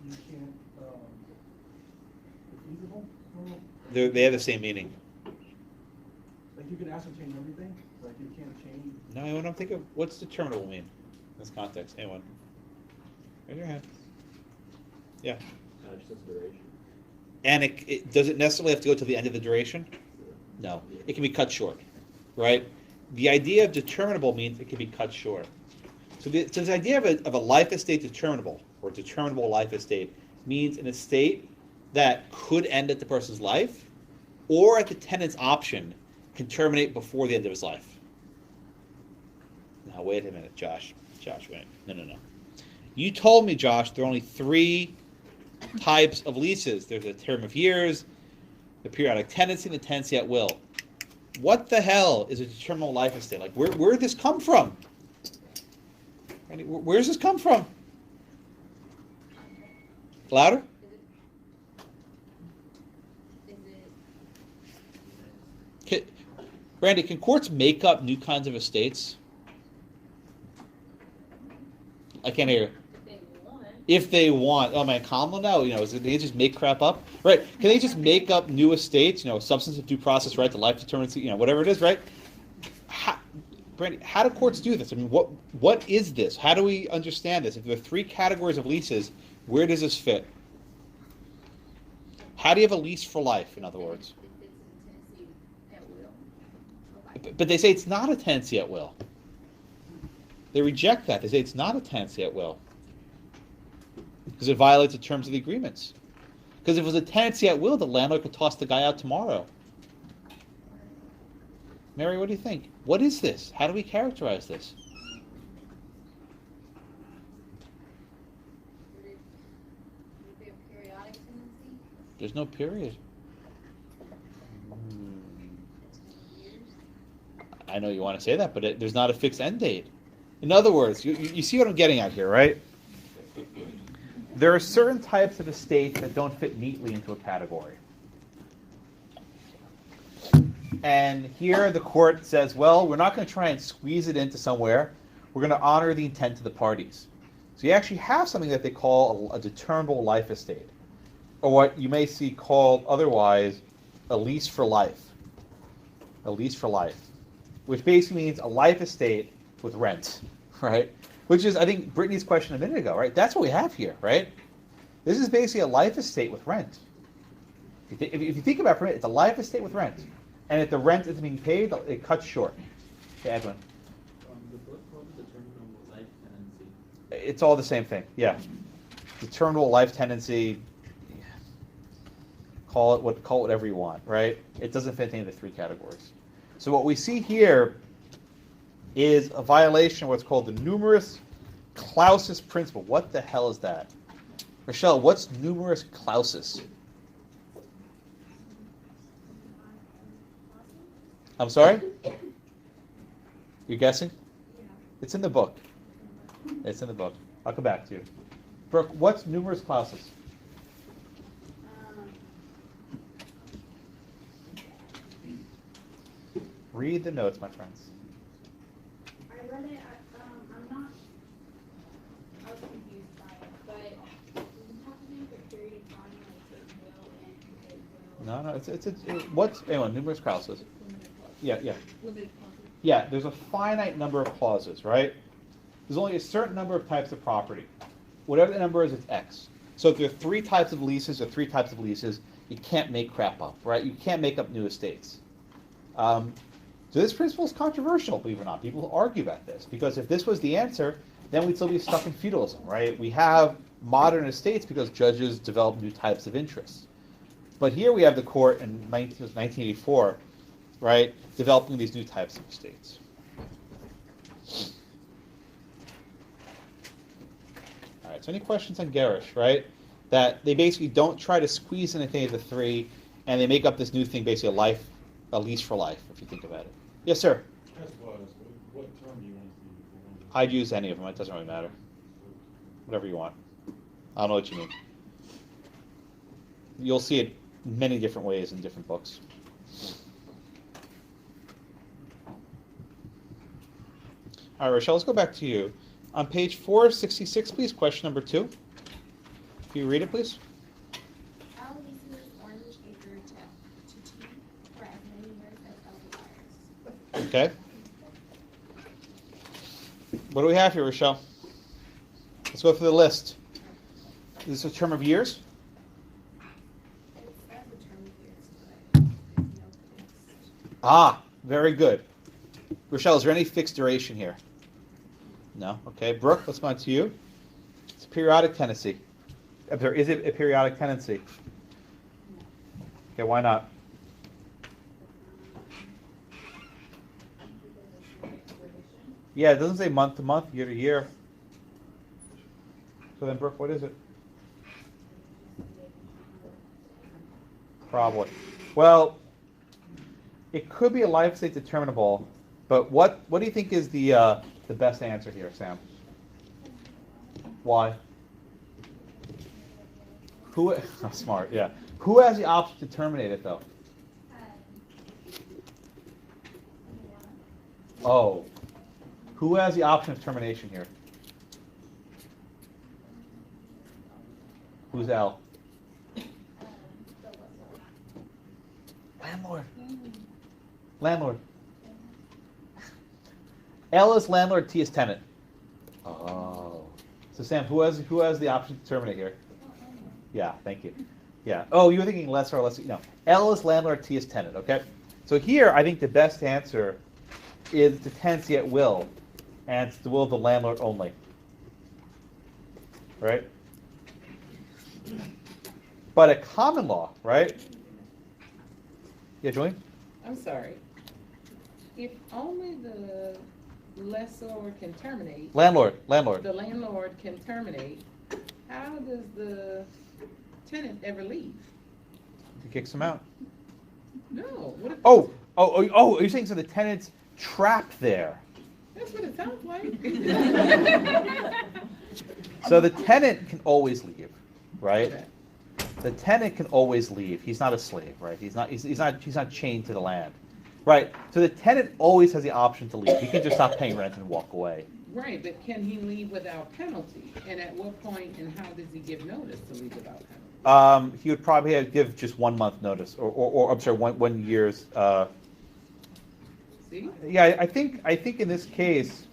You can't, defeasible? They have the same meaning. Like you can ascertain everything, like you can't change. No, anyone don't think of what's determinable mean in this context? Anyone? Raise your hand. Yeah. Just its duration. And it does it necessarily have to go to the end of the duration? No. It can be cut short, right? The idea of determinable means it can be cut short. So this idea of a life estate determinable, or determinable life estate, means an estate that could end at the person's life, or at the tenant's option, can terminate before the end of his life. Now, wait a minute, Josh. Wait. No. You told me, Josh, there are only 3 types of leases. There's a term of years, the periodic tenancy, and the tenancy at will. What the hell is a determinable life estate? Like, where did this come from? Where's this come from? Louder? Brandy, can courts make up new kinds of estates? I can't hear you. If they want. Oh man, calm down now. They just make crap up, right? Can they just make up new estates? Substantive due process right to life determinacy. Whatever it is, right? Brandy, how do courts do this? I mean, what is this? How do we understand this? If there are 3 categories of leases, where does this fit? How do you have a lease for life? In other words, but they say it's not a tenancy at will. They reject that. They say it's not a tenancy at will. Because it violates the terms of the agreements. Because if it was a tenancy at will, the landlord could toss the guy out tomorrow. Mary, what do you think? What is this? How do we characterize this? Periodic tenancy? There's no period. I know you want to say that, but there's not a fixed end date. In other words, you see what I'm getting at here, right? There are certain types of estates that don't fit neatly into a category. And here the court says, well, we're not going to try and squeeze it into somewhere. We're going to honor the intent of the parties. So you actually have something that they call a determinable life estate, or what you may see called otherwise a lease for life. a lease for life, which basically means a life estate with rent, right? Which is, I think, Brittany's question a minute ago, right? That's what we have here, right? This is basically a life estate with rent. If you think about it for a minute, it's a life estate with rent. And if the rent isn't being paid, it cuts short. Yeah, Edwin. The book called the terminal life tenancy. It's all the same thing, yeah. The terminal life tenancy, call it whatever you want, right? It doesn't fit any of the three categories. So what we see here is a violation of what's called the numerus clausus principle. What the hell is that? Rochelle, what's numerus clausus? I'm sorry? You're guessing? It's in the book. It's in the book. I'll come back to you. Brooke, what's numerus clausus? Read the notes, my friends. I read it, I'm not, I was confused by it, but does it have to be a period of time, like it will and it will? No, what's, anyway, numerus clausus. Yeah. Yeah, there's a finite number of clauses, right? There's only a certain number of types of property. Whatever the number is, it's X. So if there are 3 types of leases or 3 types of leases, you can't make crap up, right? You can't make up new estates. So this principle is controversial, believe it or not. People argue about this, because if this was the answer, then we'd still be stuck in feudalism, right? We have modern estates because judges develop new types of interests. But here we have the court in 1984, right, developing these new types of estates. All right, so any questions on Gerrish, right? That they basically don't try to squeeze in anything of the 3, and they make up this new thing, basically a lease for life, if you think about it. Yes, sir? What term do you want to use? I'd use any of them. It doesn't really matter. Whatever you want. I don't know what you mean. You'll see it many different ways in different books. All right, Rochelle, let's go back to you. On page 466, please, question number 2. Can you read it, please? L leases Orange Acre to T for as many years as L desires. Okay. What do we have here, Rochelle? Let's go through the list. Is this a term of years? It says a term of years, but there's no fixed. Ah, very good. Rochelle, is there any fixed duration here? No? Okay. Brooke, let's go on to you. It's a periodic tenancy. Is it a periodic tenancy? Okay, why not? Yeah, it doesn't say month to month, year to year. So then, Brooke, what is it? Probably. Well, it could be a life estate determinable, but what do you think is the best answer here, Sam? Why? Who? Oh, smart, yeah. Who has the option to terminate it, though? Oh. Who has the option of termination here? Who's L? Landlord. Landlord. L is landlord, T is tenant. Oh. So Sam, who has the option to terminate here? Yeah, thank you. Yeah. Oh, you were thinking lessor or lessee. No. L is landlord, T is tenant, okay? So here, I think the best answer is the tenancy at will, and it's the will of the landlord only. Right? But a common law, right? Yeah, Julian? I'm sorry. If only the lessor can terminate. Landlord. The landlord can terminate. How does the tenant ever leave? He kicks him out. No. What if Oh, you're saying so the tenant's trapped there. That's what it sounds like. So the tenant can always leave, right? The tenant can always leave. He's not a slave, right? He's not chained to the land. Right. So the tenant always has the option to leave. He can just stop paying rent and walk away. Right, but can he leave without penalty? And at what point and how does he give notice to leave without penalty? He would probably have to give just 1 month notice, or I'm sorry, one year's See? Yeah, I think in this case,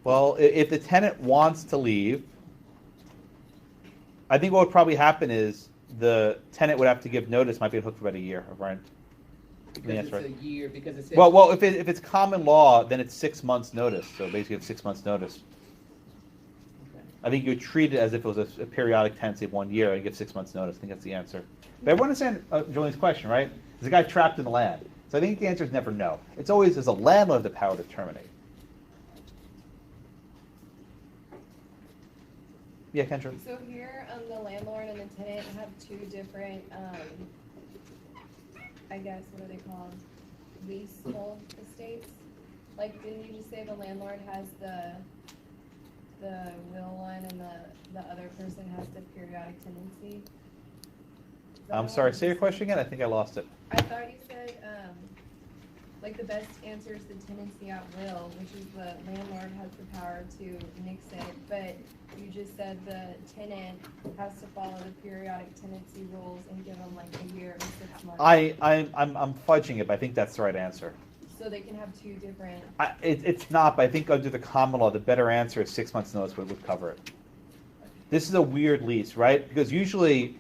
well, if the tenant wants to leave, I think what would probably happen is the tenant would have to give notice, might be hooked for about a year of rent. Because it's a year, because it says. Well, if it's common law, then it's 6 months notice. So basically, it's 6 months notice. I think you would treat it as if it was a periodic tenancy of 1 year and give 6 months notice. I think that's the answer. But everyone understand Julian's question, right? There's a guy trapped in the land. So I think the answer is never no. It's always, does a landlord have the power to terminate? Yeah, Kendra. So here, the landlord and the tenant have two different, I guess, what are they called? Leasehold estates. Like, didn't you just say the landlord has the will one and the other person has the periodic tenancy? I'm sorry, say your question again. I think I lost it. I thought you said, like the best answer is the tenancy at will, which is the landlord has the power to nix it, but you just said the tenant has to follow the periodic tenancy rules and give them like a year or 6 months. I'm fudging it, but I think that's the right answer. So they can have two different. It's not, but I think under the common law, the better answer is 6 months notice would cover it. This is a weird lease, right? Because usually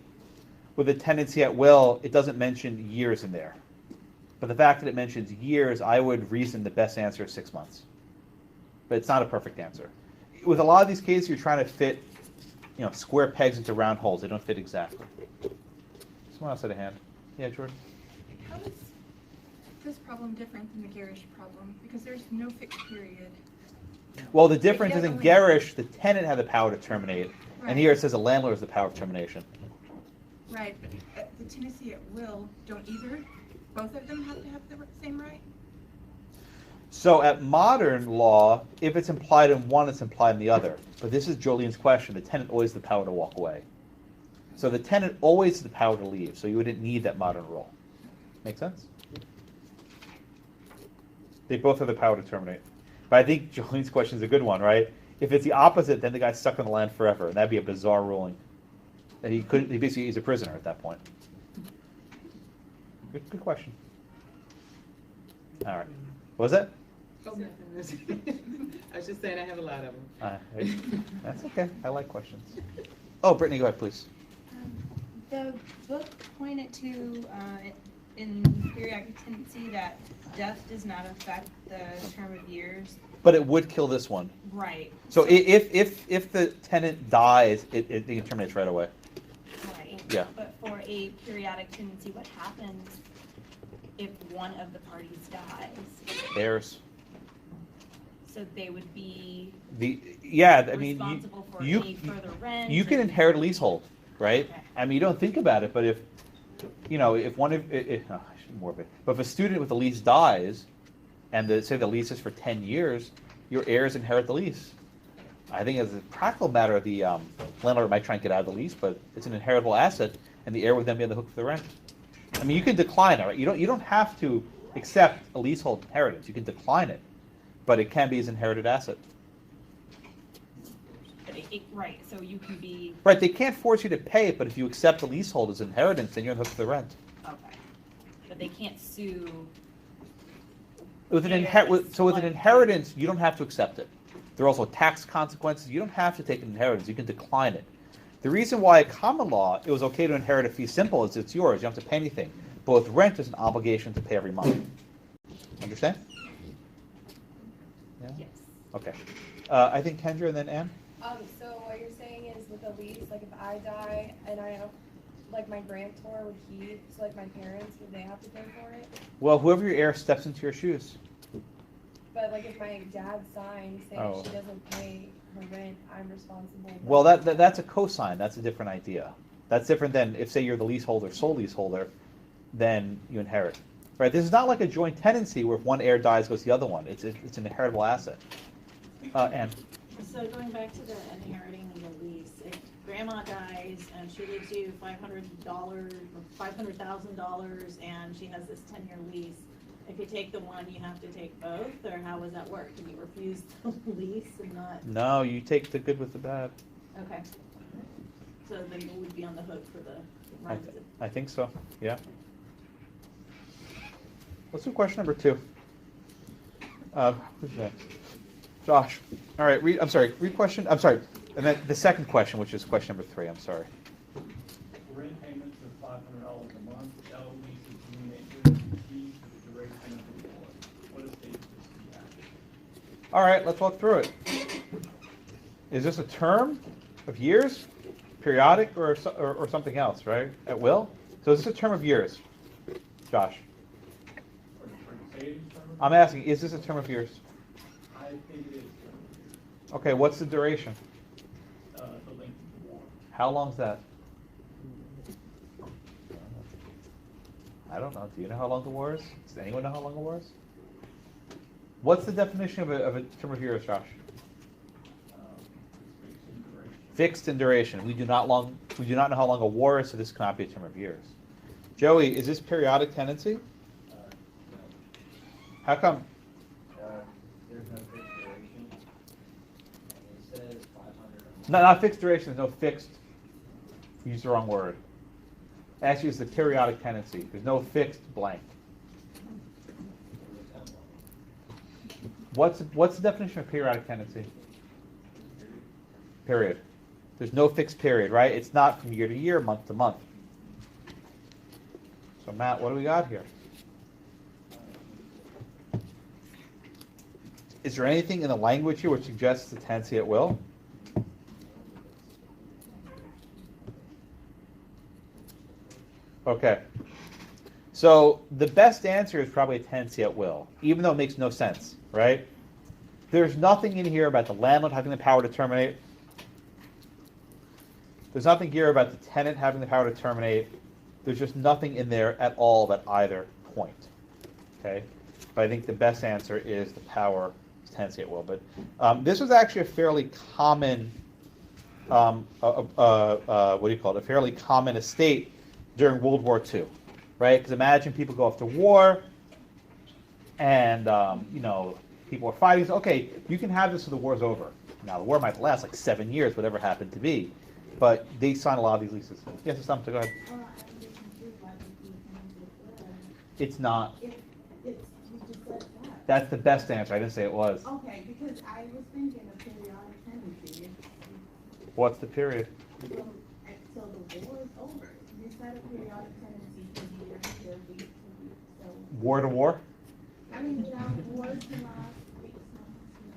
with a tenancy at will, it doesn't mention years in there. But the fact that it mentions years, I would reason the best answer is 6 months. But it's not a perfect answer. With a lot of these cases, you're trying to fit, square pegs into round holes. They don't fit exactly. Someone else had a hand. Yeah, Jordan? How is this problem different than the Gerrish problem? Because there's no fixed period. Well, the difference is in Gerrish, the tenant had the power to terminate. Right. And here it says the landlord has the power of termination. Right, but at the tenancy at will, don't both of them have to have the same right? So at modern law, if it's implied in one, it's implied in the other. But this is Jolene's question. The tenant always has the power to walk away. So the tenant always has the power to leave. So you wouldn't need that modern rule. Make sense? They both have the power to terminate. But I think Jolene's question is a good one, right? If it's the opposite, then the guy's stuck on the land forever, and that'd be a bizarre ruling. And he basically he's a prisoner at that point. Good question. All right. What was that? Oh, no. I was just saying I have a lot of them. That's okay. I like questions. Oh, Brittany, go ahead, please. The book pointed to in periodic tenancy that death does not affect the term of years. But it would kill this one. Right. So if the tenant dies, it terminates right away. Right. Yeah. But for a periodic tenancy, what happens if one of the parties dies? Heirs. So they would be responsible for any further rent. You can inherit a leasehold, right? Okay. I mean, you don't think about it, but if one of but if a student with a lease dies, and say the lease is for 10 years, your heirs inherit the lease. I think as a practical matter, the landlord might try and get out of the lease, but it's an inheritable asset, and the heir would then be on the hook for the rent. I mean, you can decline it, right? You don't have to accept a leasehold inheritance. You can decline it, but it can be his inherited asset. Right, so you can be... Right, they can't force you to pay it, but if you accept the leasehold as inheritance, then you're on the hook for the rent. Okay. But they can't sue... With an inheritance, you don't have to accept it. There are also tax consequences. You don't have to take an inheritance. You can decline it. The reason why at common law it was okay to inherit a fee simple is it's yours. You don't have to pay anything. But with rent, there's an obligation to pay every month. Understand? Yeah? Yes. Okay. I think Kendra and then Ann. So what you're saying is with a lease, like if I die and I have, like my grantor would he, so like my parents, would they have to pay for it? Well, whoever your heir steps into your shoes. But like if my dad signs saying she doesn't pay her rent, I'm responsible. Well, that's a cosign. That's a different idea. That's different than if, say, you're the leaseholder, sole leaseholder, then you inherit. Right? This is not like a joint tenancy where if one heir dies, goes to the other one. It's an inheritable asset. Ann. So going back to the inheriting of the lease, if grandma dies and she leaves you $500 or $500,000 and she has this 10-year lease, if you take the one, you have to take both, or how does that work? Can you refuse the lease and not? No, you take the good with the bad. Okay. So then you would be on the hook for the rent. I think so. Yeah. Let's do question number 2. Who's next? Josh. All right, read question. I'm sorry. And then the second question, which is question number 3. I'm sorry. Rent payments of $500 a month, L leases unit fee for the duration of the war. What is the fee at? All right, let's walk through it. Is this a term of years, periodic, or something else, right? At will? So is this a term of years, Josh? I'm asking, is this a term of years? I think it is. Okay, what's the duration? The length of the war. How long's that? I don't know. Do you know how long the war is? Does anyone know how long the war is? What's the definition of a term of years, Josh? Fixed in duration. We do not know how long a war is, so this cannot be a term of years. Joey, is this periodic tenancy? How come? There's no fixed duration. It says 500. No, not fixed duration. There's no fixed. Use the wrong word. Actually, it's the periodic tenancy. There's no fixed blank. What's the definition of periodic tenancy? Period. There's no fixed period, right? It's not from year to year, month to month. So Matt, what do we got here? Is there anything in the language here which suggests the tenancy at will? Okay. So the best answer is probably a tenancy at will, even though it makes no sense, right? There's nothing in here about the landlord having the power to terminate. There's nothing here about the tenant having the power to terminate. There's just nothing in there at all at either point. Okay? But I think the best answer is the power tenancy at will. But this was actually a fairly common, what do you call it? A fairly common estate during World War II, right? Because imagine people go off to war, and people are fighting. So, okay, you can have this so the war's over. Now the war might last like 7 years, whatever it happened to be, but they sign a lot of these leases. Yes, it's something. Go ahead. It's not. That's the best answer. I didn't say it was. Okay, because I was thinking of periodic tenancy. What's the period? Until the war is over. You said a periodic tenancy can be year to year, week to week, so. War to war? I mean, war to last, weeks, months,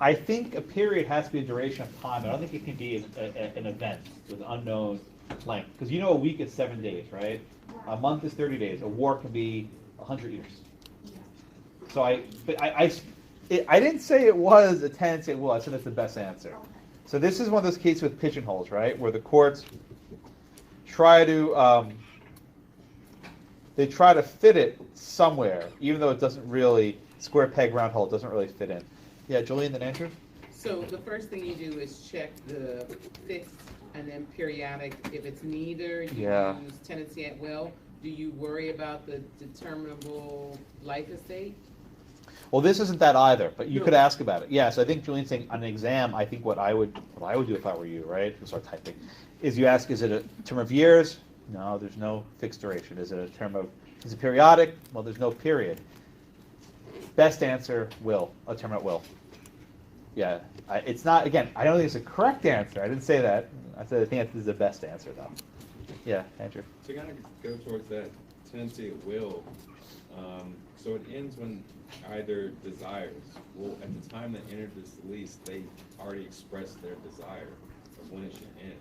I think a period has to be a duration of time. I don't think it can be an event with an unknown length. Because a week is 7 days, right? A month is 30 days. A war can be 100 years. So I didn't say it was a tenancy at will. I said it's the best answer. Okay. So this is one of those cases with pigeonholes, right? Where the courts try to fit it somewhere, even though it doesn't really, square peg round hole, doesn't really fit in. Yeah, Julian, then Andrew? So the first thing you do is check the fixed and then periodic. If it's neither, you use tenancy at will. Do you worry about the determinable life estate? Well, this isn't that either, but you could ask about it. Yes, I think Julian's saying on an exam, I think what I would do if I were you, right? To start typing, is you ask, is it a term of years? No, there's no fixed duration. Is it periodic? Well, there's no period. Best answer, a term at will. Yeah, it's not, again, I don't think it's a correct answer. I didn't say that. I said I think this is the best answer, though. Yeah, Andrew. To kind of go towards that tenancy at will, so it ends when either desires. Well, at the time they entered this lease, they already expressed their desire of when it should end.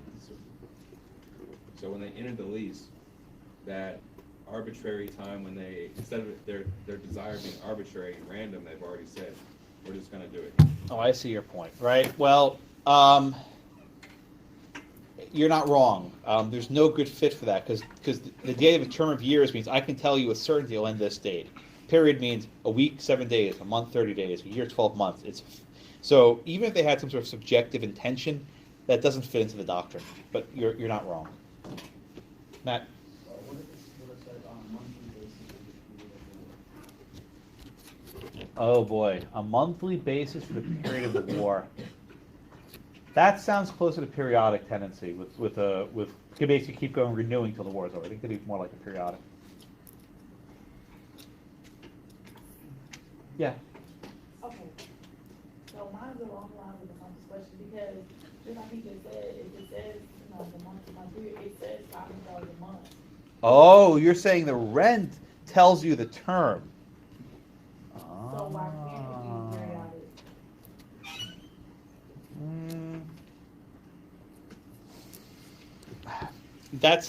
So when they entered the lease, that arbitrary time when they, instead of their desire being arbitrary and random, they've already said, we're just going to do it. Oh, I see your point. Right. Well, you're not wrong. There's no good fit for that because the date of a term of years means I can tell you with certainty it'll end this date. Period means a week, 7 days, a month, 30 days, a year, 12 months. So even if they had some sort of subjective intention, that doesn't fit into the doctrine. But you're not wrong. Matt? Oh boy, a monthly basis for the period of the war. That sounds closer to periodic tenancy with you basically keep going renewing till the war is over. I think it'd be more like a periodic. Yeah. Okay. So mine's along the lines of the Trump's question because just like he just said, if it says, you know, the month to month period, it says $500 a month. Oh, you're saying the rent tells you the term. So why can't it be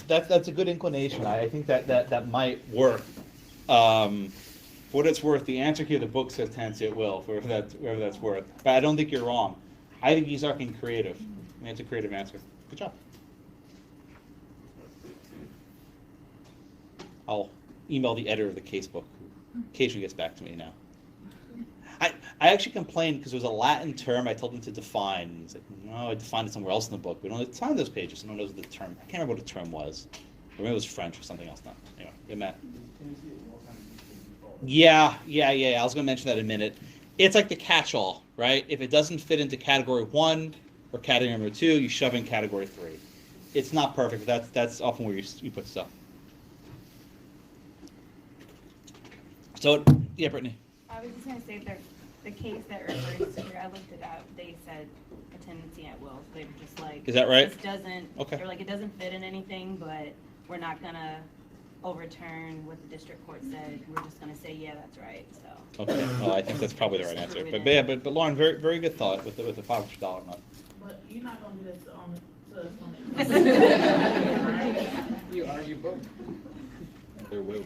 periodic? That's a good inclination. I think that might work. For what it's worth, the answer here, the book says tenancy at will, for whatever that's worth. But I don't think you're wrong. I think he's arguing creative. I mean, it's a creative answer. Good job. I'll email the editor of the casebook, who occasionally gets back to me now. I actually complained because it was a Latin term I told him to define. And he's like, no, I defined it somewhere else in the book. We don't define those pages. I don't know the term. I can't remember what the term was. Or maybe it was French or something else. Not anyway. Yeah, Matt. Yeah. I was going to mention that in a minute. It's like the catch-all, right? If it doesn't fit into category 1 or category number 2, you shove in category 3. It's not perfect, but that's often where you put stuff. So, yeah, Brittany. I was just going to say that the case that refers to here, I looked it up. They said a tenancy at will. So they were just like, is that right? This doesn't. Okay. They're like, it doesn't fit in anything, but we're not going to overturn what the district court said. We're just going to say, yeah, that's right. So. Okay. Well, I think that's probably the right answer. But yeah, but Lauren, very good thought with the $500 month. But you're not going to do this on the. You argue both.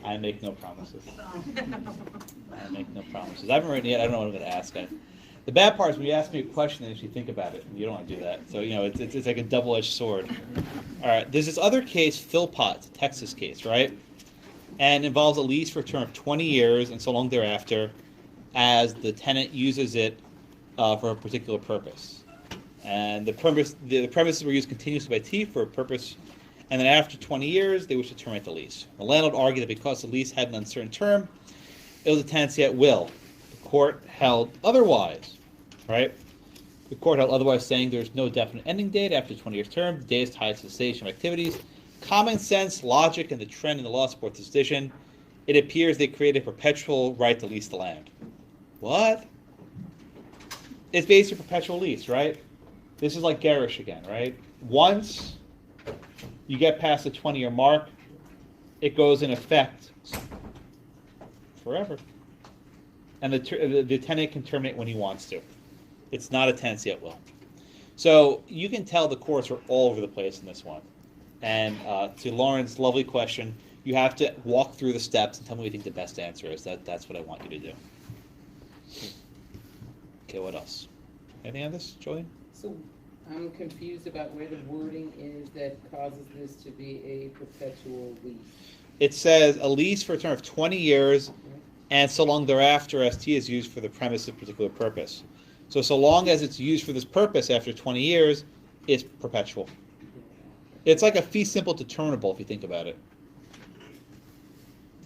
I make no promises. I make no promises. I haven't written yet. I don't know what I'm going to ask. The bad part is when you ask me a question and you think about it. You don't want to do that. So, it's like a double-edged sword. All right. There's this other case, Philpott, a Texas case, right? And involves a lease for a term of 20 years and so long thereafter as the uses it for a particular purpose. And the premises were used continuously by T for a purpose. And then after 20 years, they wish to terminate the lease. The landlord argued that because the lease had an uncertain term, it was a tenancy at will. The court held otherwise, right? The court held otherwise, saying there's no definite ending date after 20 years term. The date is tied to the cessation of activities. Common sense, logic, and the trend in the law support this decision. It appears they created a perpetual right to lease the land. What? It's basically a perpetual lease, right? This is like Gerrish again, right? Once you get past the 20-year mark, it goes in effect forever. And the tenant can terminate when he wants to. It's not a tenancy at will. So you can tell the courts are all over the place in this one. And to Lauren's lovely question, you have to walk through the steps and tell me what you think the best answer is. That's what I want you to do. Okay, what else? Anything on this, Julian? So I'm confused about where the wording is that causes this to be a perpetual lease. It says a lease for a term of 20 years and so long thereafter as T is used for the premise of a particular purpose. So long as it's used for this purpose after 20 years, it's perpetual. It's like a fee simple determinable if you think about it.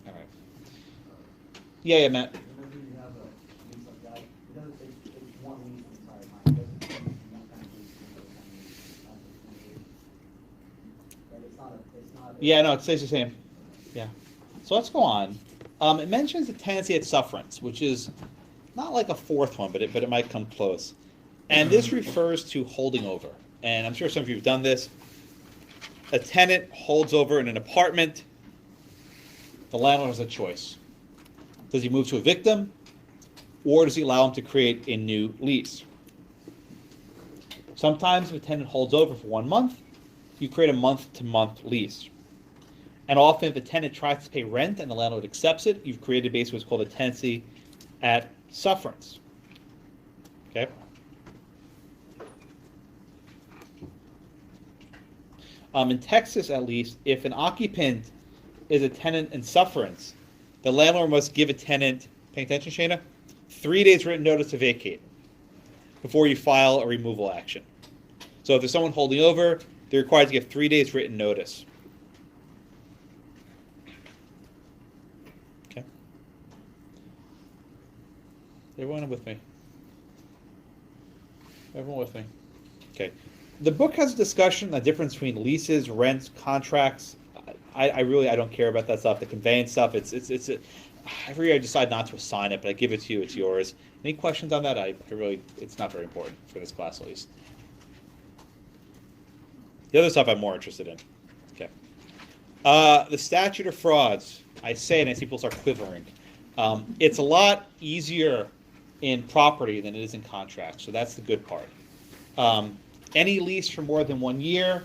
All right. Yeah, Matt. Yeah, no, it stays the same. Yeah. So let's go on. It mentions the tenancy at sufferance, which is not like a fourth one, but it might come close. And this refers to holding over. And I'm sure some of you have done this. A tenant holds over in an apartment. The landlord has a choice. Does he move to evict them, or does he allow him to create a new lease? Sometimes if a tenant holds over for 1 month, you create a month-to-month lease. And often if the tenant tries to pay rent and the landlord accepts it, you've created basically what's called a tenancy at sufferance. Okay? In Texas, at least, if an occupant is a tenant in sufferance, the landlord must give a tenant, paying attention, Shana, 3 days written notice to vacate before you file a removal action. So if there's someone holding over, they're required to give 3 days written notice. Okay. Everyone with me? Everyone with me? Okay. The book has a discussion on the difference between leases, rents, contracts. I don't care about that stuff. The conveyance stuff. every year I decide not to assign it, but I give it to you, it's yours. Any questions on that? It's not very important for this class at least. The other stuff I'm more interested in. Okay. The statute of frauds. I say it and I see people start quivering. It's a lot easier in property than it is in contracts, so that's the good part. Any lease for more than 1 year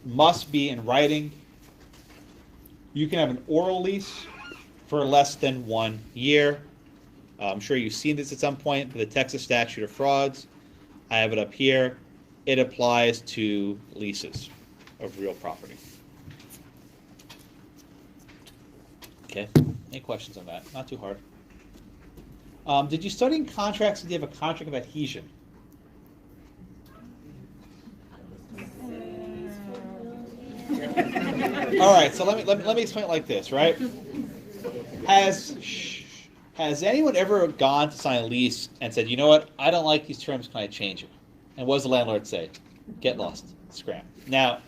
must be in writing. You can have an oral lease for less than 1 year. I'm sure you've seen this at some point, but the Texas statute of frauds, I have it up here. It applies to leases of real property. Okay, any questions on that? Not too hard. Did you study in contracts? Did you have a contract of adhesion? All right, so let me explain it like this, right? Has anyone ever gone to sign a lease and said, you know what, I don't like these terms, can I change it? And what does the landlord say? Get lost, scram. Now,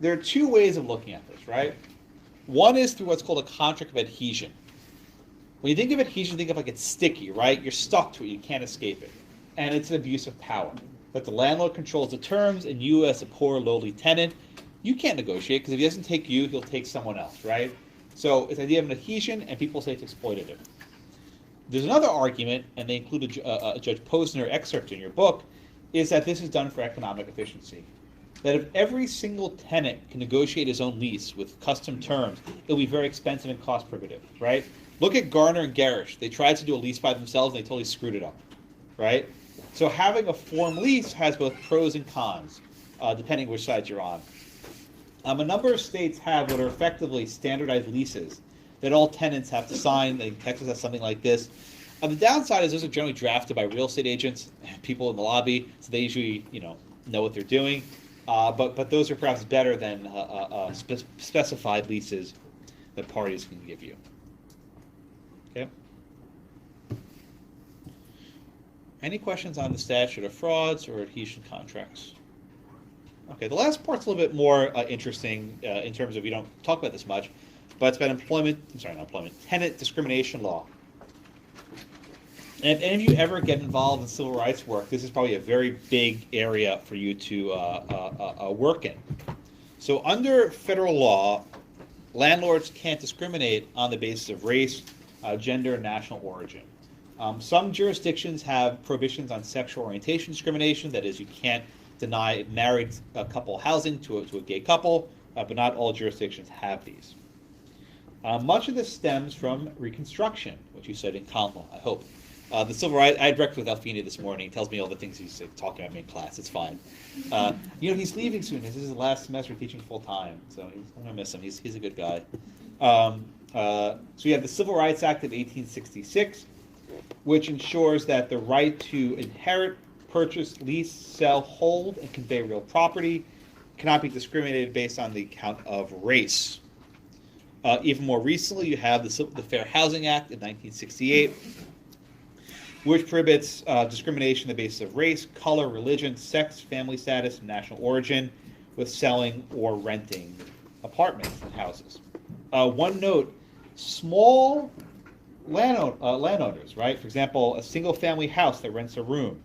there are two ways of looking at this, right? One is through what's called a contract of adhesion. When you think of adhesion, think of like it's sticky, right? You're stuck to it, you can't escape it. And it's an abuse of power. That the landlord controls the terms, and you as a poor, lowly tenant, you can't negotiate, because if he doesn't take you, he'll take someone else, right? So it's the idea of an adhesion, and people say it's exploitative. There's another argument, and they include Judge Posner excerpt in your book, is that this is done for economic efficiency. That if every single tenant can negotiate his own lease with custom terms, it'll be very expensive and cost prohibitive, right? Look at Garner and Gerrish. They tried to do a lease by themselves, and they totally screwed it up, right? So having a form lease has both pros and cons, depending which side you're on. A number of states have what are effectively standardized leases that all tenants have to sign. Texas has something like this. The downside is those are generally drafted by real estate agents, people in the lobby, so they usually know what they're doing. But those are perhaps better than specified leases that parties can give you. Okay. Any questions on the statute of frauds or adhesion contracts? Okay, the last part's a little bit more interesting in terms of, we don't talk about this much, but it's about tenant discrimination law. And if any of you ever get involved in civil rights work, this is probably a very big area for you to work in. So under federal law, landlords can't discriminate on the basis of race, gender, and national origin. Some jurisdictions have prohibitions on sexual orientation discrimination. That is, you can't deny a married couple housing to a gay couple, but not all jurisdictions have these. Much of this stems from Reconstruction, which you said in Conlon, I hope. The civil rights, I had breakfast with Alfini this morning. He tells me all the things he's talking about me in class. It's fine. He's leaving soon. This is his last semester teaching full time, so I'm going to miss him. He's a good guy. So you have the Civil Rights Act of 1866, which ensures that the right to inherit, purchase, lease, sell, hold, and convey real property cannot be discriminated based on the account of race. Even more recently, you have the Fair Housing Act in 1968, which prohibits discrimination on the basis of race, color, religion, sex, family status, and national origin with selling or renting apartments and houses. One note, small landowners, right? For example, a single-family house that rents a room,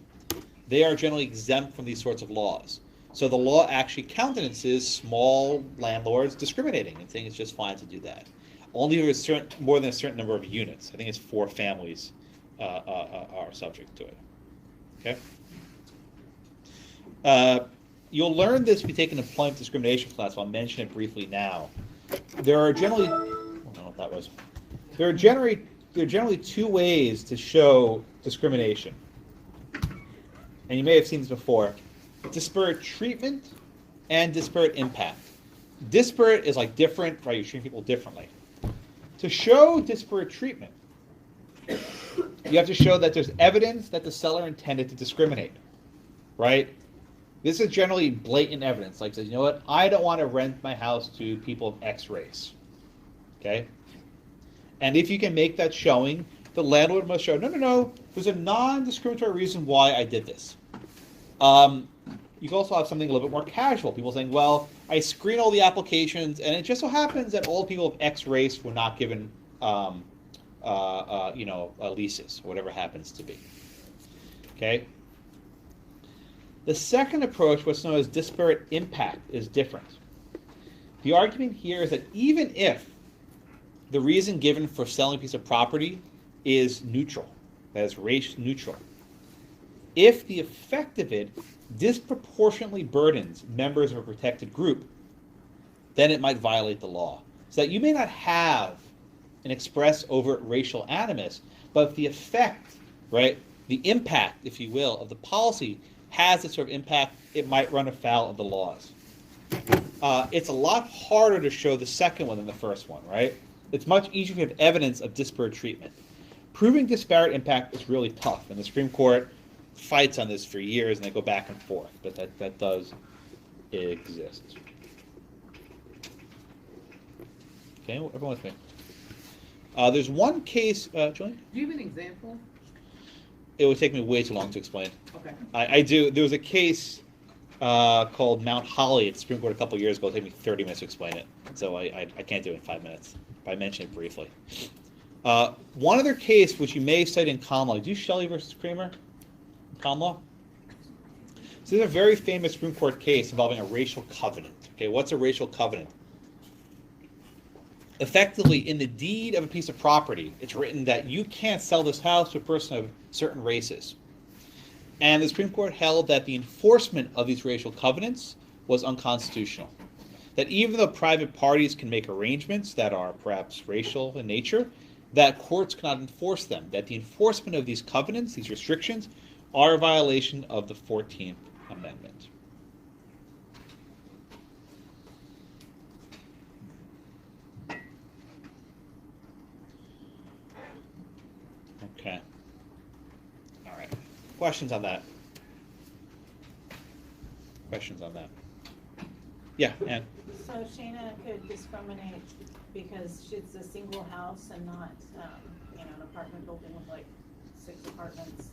they are generally exempt from these sorts of laws. So the law actually countenances small landlords discriminating and saying it's just fine to do that. Only if it's more than a certain number of units. I think it's 4 families are subject to it. Okay. You'll learn this if you take an employment discrimination class. I'll mention it briefly now. There are generally, I don't know what that was. There are generally 2 ways to show discrimination. And you may have seen this before. Disparate treatment and disparate impact. Disparate is like different, right? You're treating people differently. To show disparate treatment, you have to show that there's evidence that the seller intended to discriminate, right? This is generally blatant evidence. Like, says, you know what? I don't want to rent my house to people of X race. Okay? And if you can make that showing, the landlord must show, no, there's a non-discriminatory reason why I did this. You can also have something a little bit more casual. People saying, well, I screen all the applications, and it just so happens that all people of X race were not given leases, whatever it happens to be. Okay. The second approach, what's known as disparate impact, is different. The argument here is that even if the reason given for selling a piece of property is neutral, that is race neutral, if the effect of it disproportionately burdens members of a protected group, then it might violate the law. So that you may not have an express overt racial animus, but if the effect, right, the impact, if you will, of the policy has this sort of impact, it might run afoul of the laws. It's a lot harder to show the second one than the first one, right? It's much easier to have evidence of disparate treatment. Proving disparate impact is really tough, and the Supreme Court fights on this for years, and they go back and forth, but that does exist. Okay, everyone with me? There's one case, Julian? Do you have an example? It would take me way too long to explain. Okay. I do. There was a case called Mount Holly at the Supreme Court a couple years ago. It'll take me 30 minutes to explain it. So I can't do it in 5 minutes. But I mention it briefly. One other case, which you may cite in common law. Do you Shelley versus Kramer in common law? So there's a very famous Supreme Court case involving a racial covenant. Okay, what's a racial covenant? Effectively, in the deed of a piece of property, it's written that you can't sell this house to a person of certain races. And the Supreme Court held that the enforcement of these racial covenants was unconstitutional. That even though private parties can make arrangements that are perhaps racial in nature, that courts cannot enforce them. That the enforcement of these covenants, these restrictions, are a violation of the 14th Amendment. Okay. All right. Questions on that? Questions on that? Yeah, Ann. So Shayna could discriminate because it's a single house and not, an apartment building with like 6 apartments.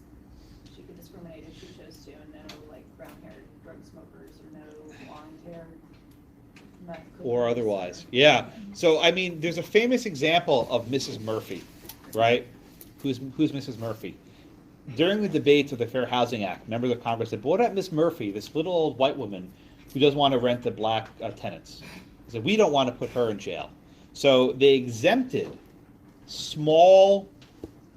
She could discriminate if she chose to, and no like brown-haired drug smokers or no blonde-haired. Or otherwise. Yeah. So, I mean, there's a famous example of Mrs. Murphy, right? Who's Mrs. Murphy? During the debates of the Fair Housing Act, members of Congress said, but what about Miss Murphy, this little old white woman who doesn't want to rent to black tenants? They said, we don't want to put her in jail. So they exempted small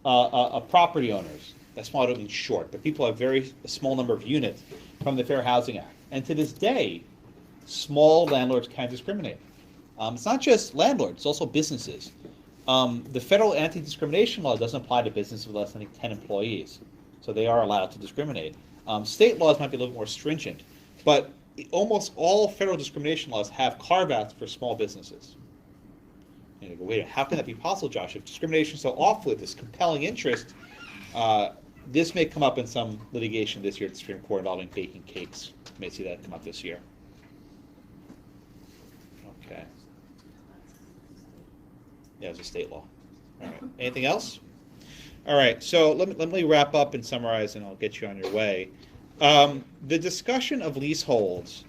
property owners. That's small, I don't mean short, but people have very small number of units from the Fair Housing Act. And to this day, small landlords can discriminate. It's not just landlords, it's also businesses. The federal anti-discrimination law doesn't apply to businesses with less than 10 employees, so they are allowed to discriminate. State laws might be a little more stringent, but almost all federal discrimination laws have carve-outs for small businesses. And you go, wait, how can that be possible, Josh? If discrimination is so awful with this compelling interest, this may come up in some litigation this year at the Supreme Court involving baking cakes. You may see that come up this year. Okay. Yeah, it's a state law. All right. Anything else? All right. So let me wrap up and summarize, and I'll get you on your way. The discussion of leaseholds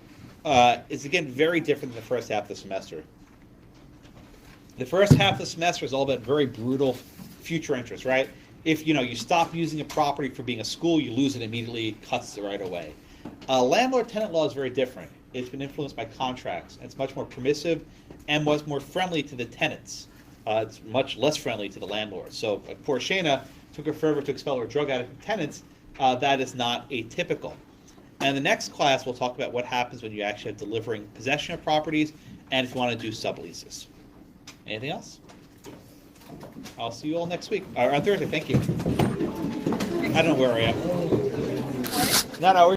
is, again, very different than the first half of the semester. The first half of the semester is all about very brutal future interest, right? If you stop using a property for being a school, you lose it immediately, it cuts it right away. Landlord-tenant law is very different. It's been influenced by contracts. It's much more permissive and was more friendly to the tenants. It's much less friendly to the landlords. So poor Shayna took her forever to expel her drug addict tenants. That is not atypical. And the next class, we'll talk about what happens when you actually have delivering possession of properties and if you want to do subleases. Anything else? I'll see you all next week. Or on Thursday. Thank you. I don't know where I am. No,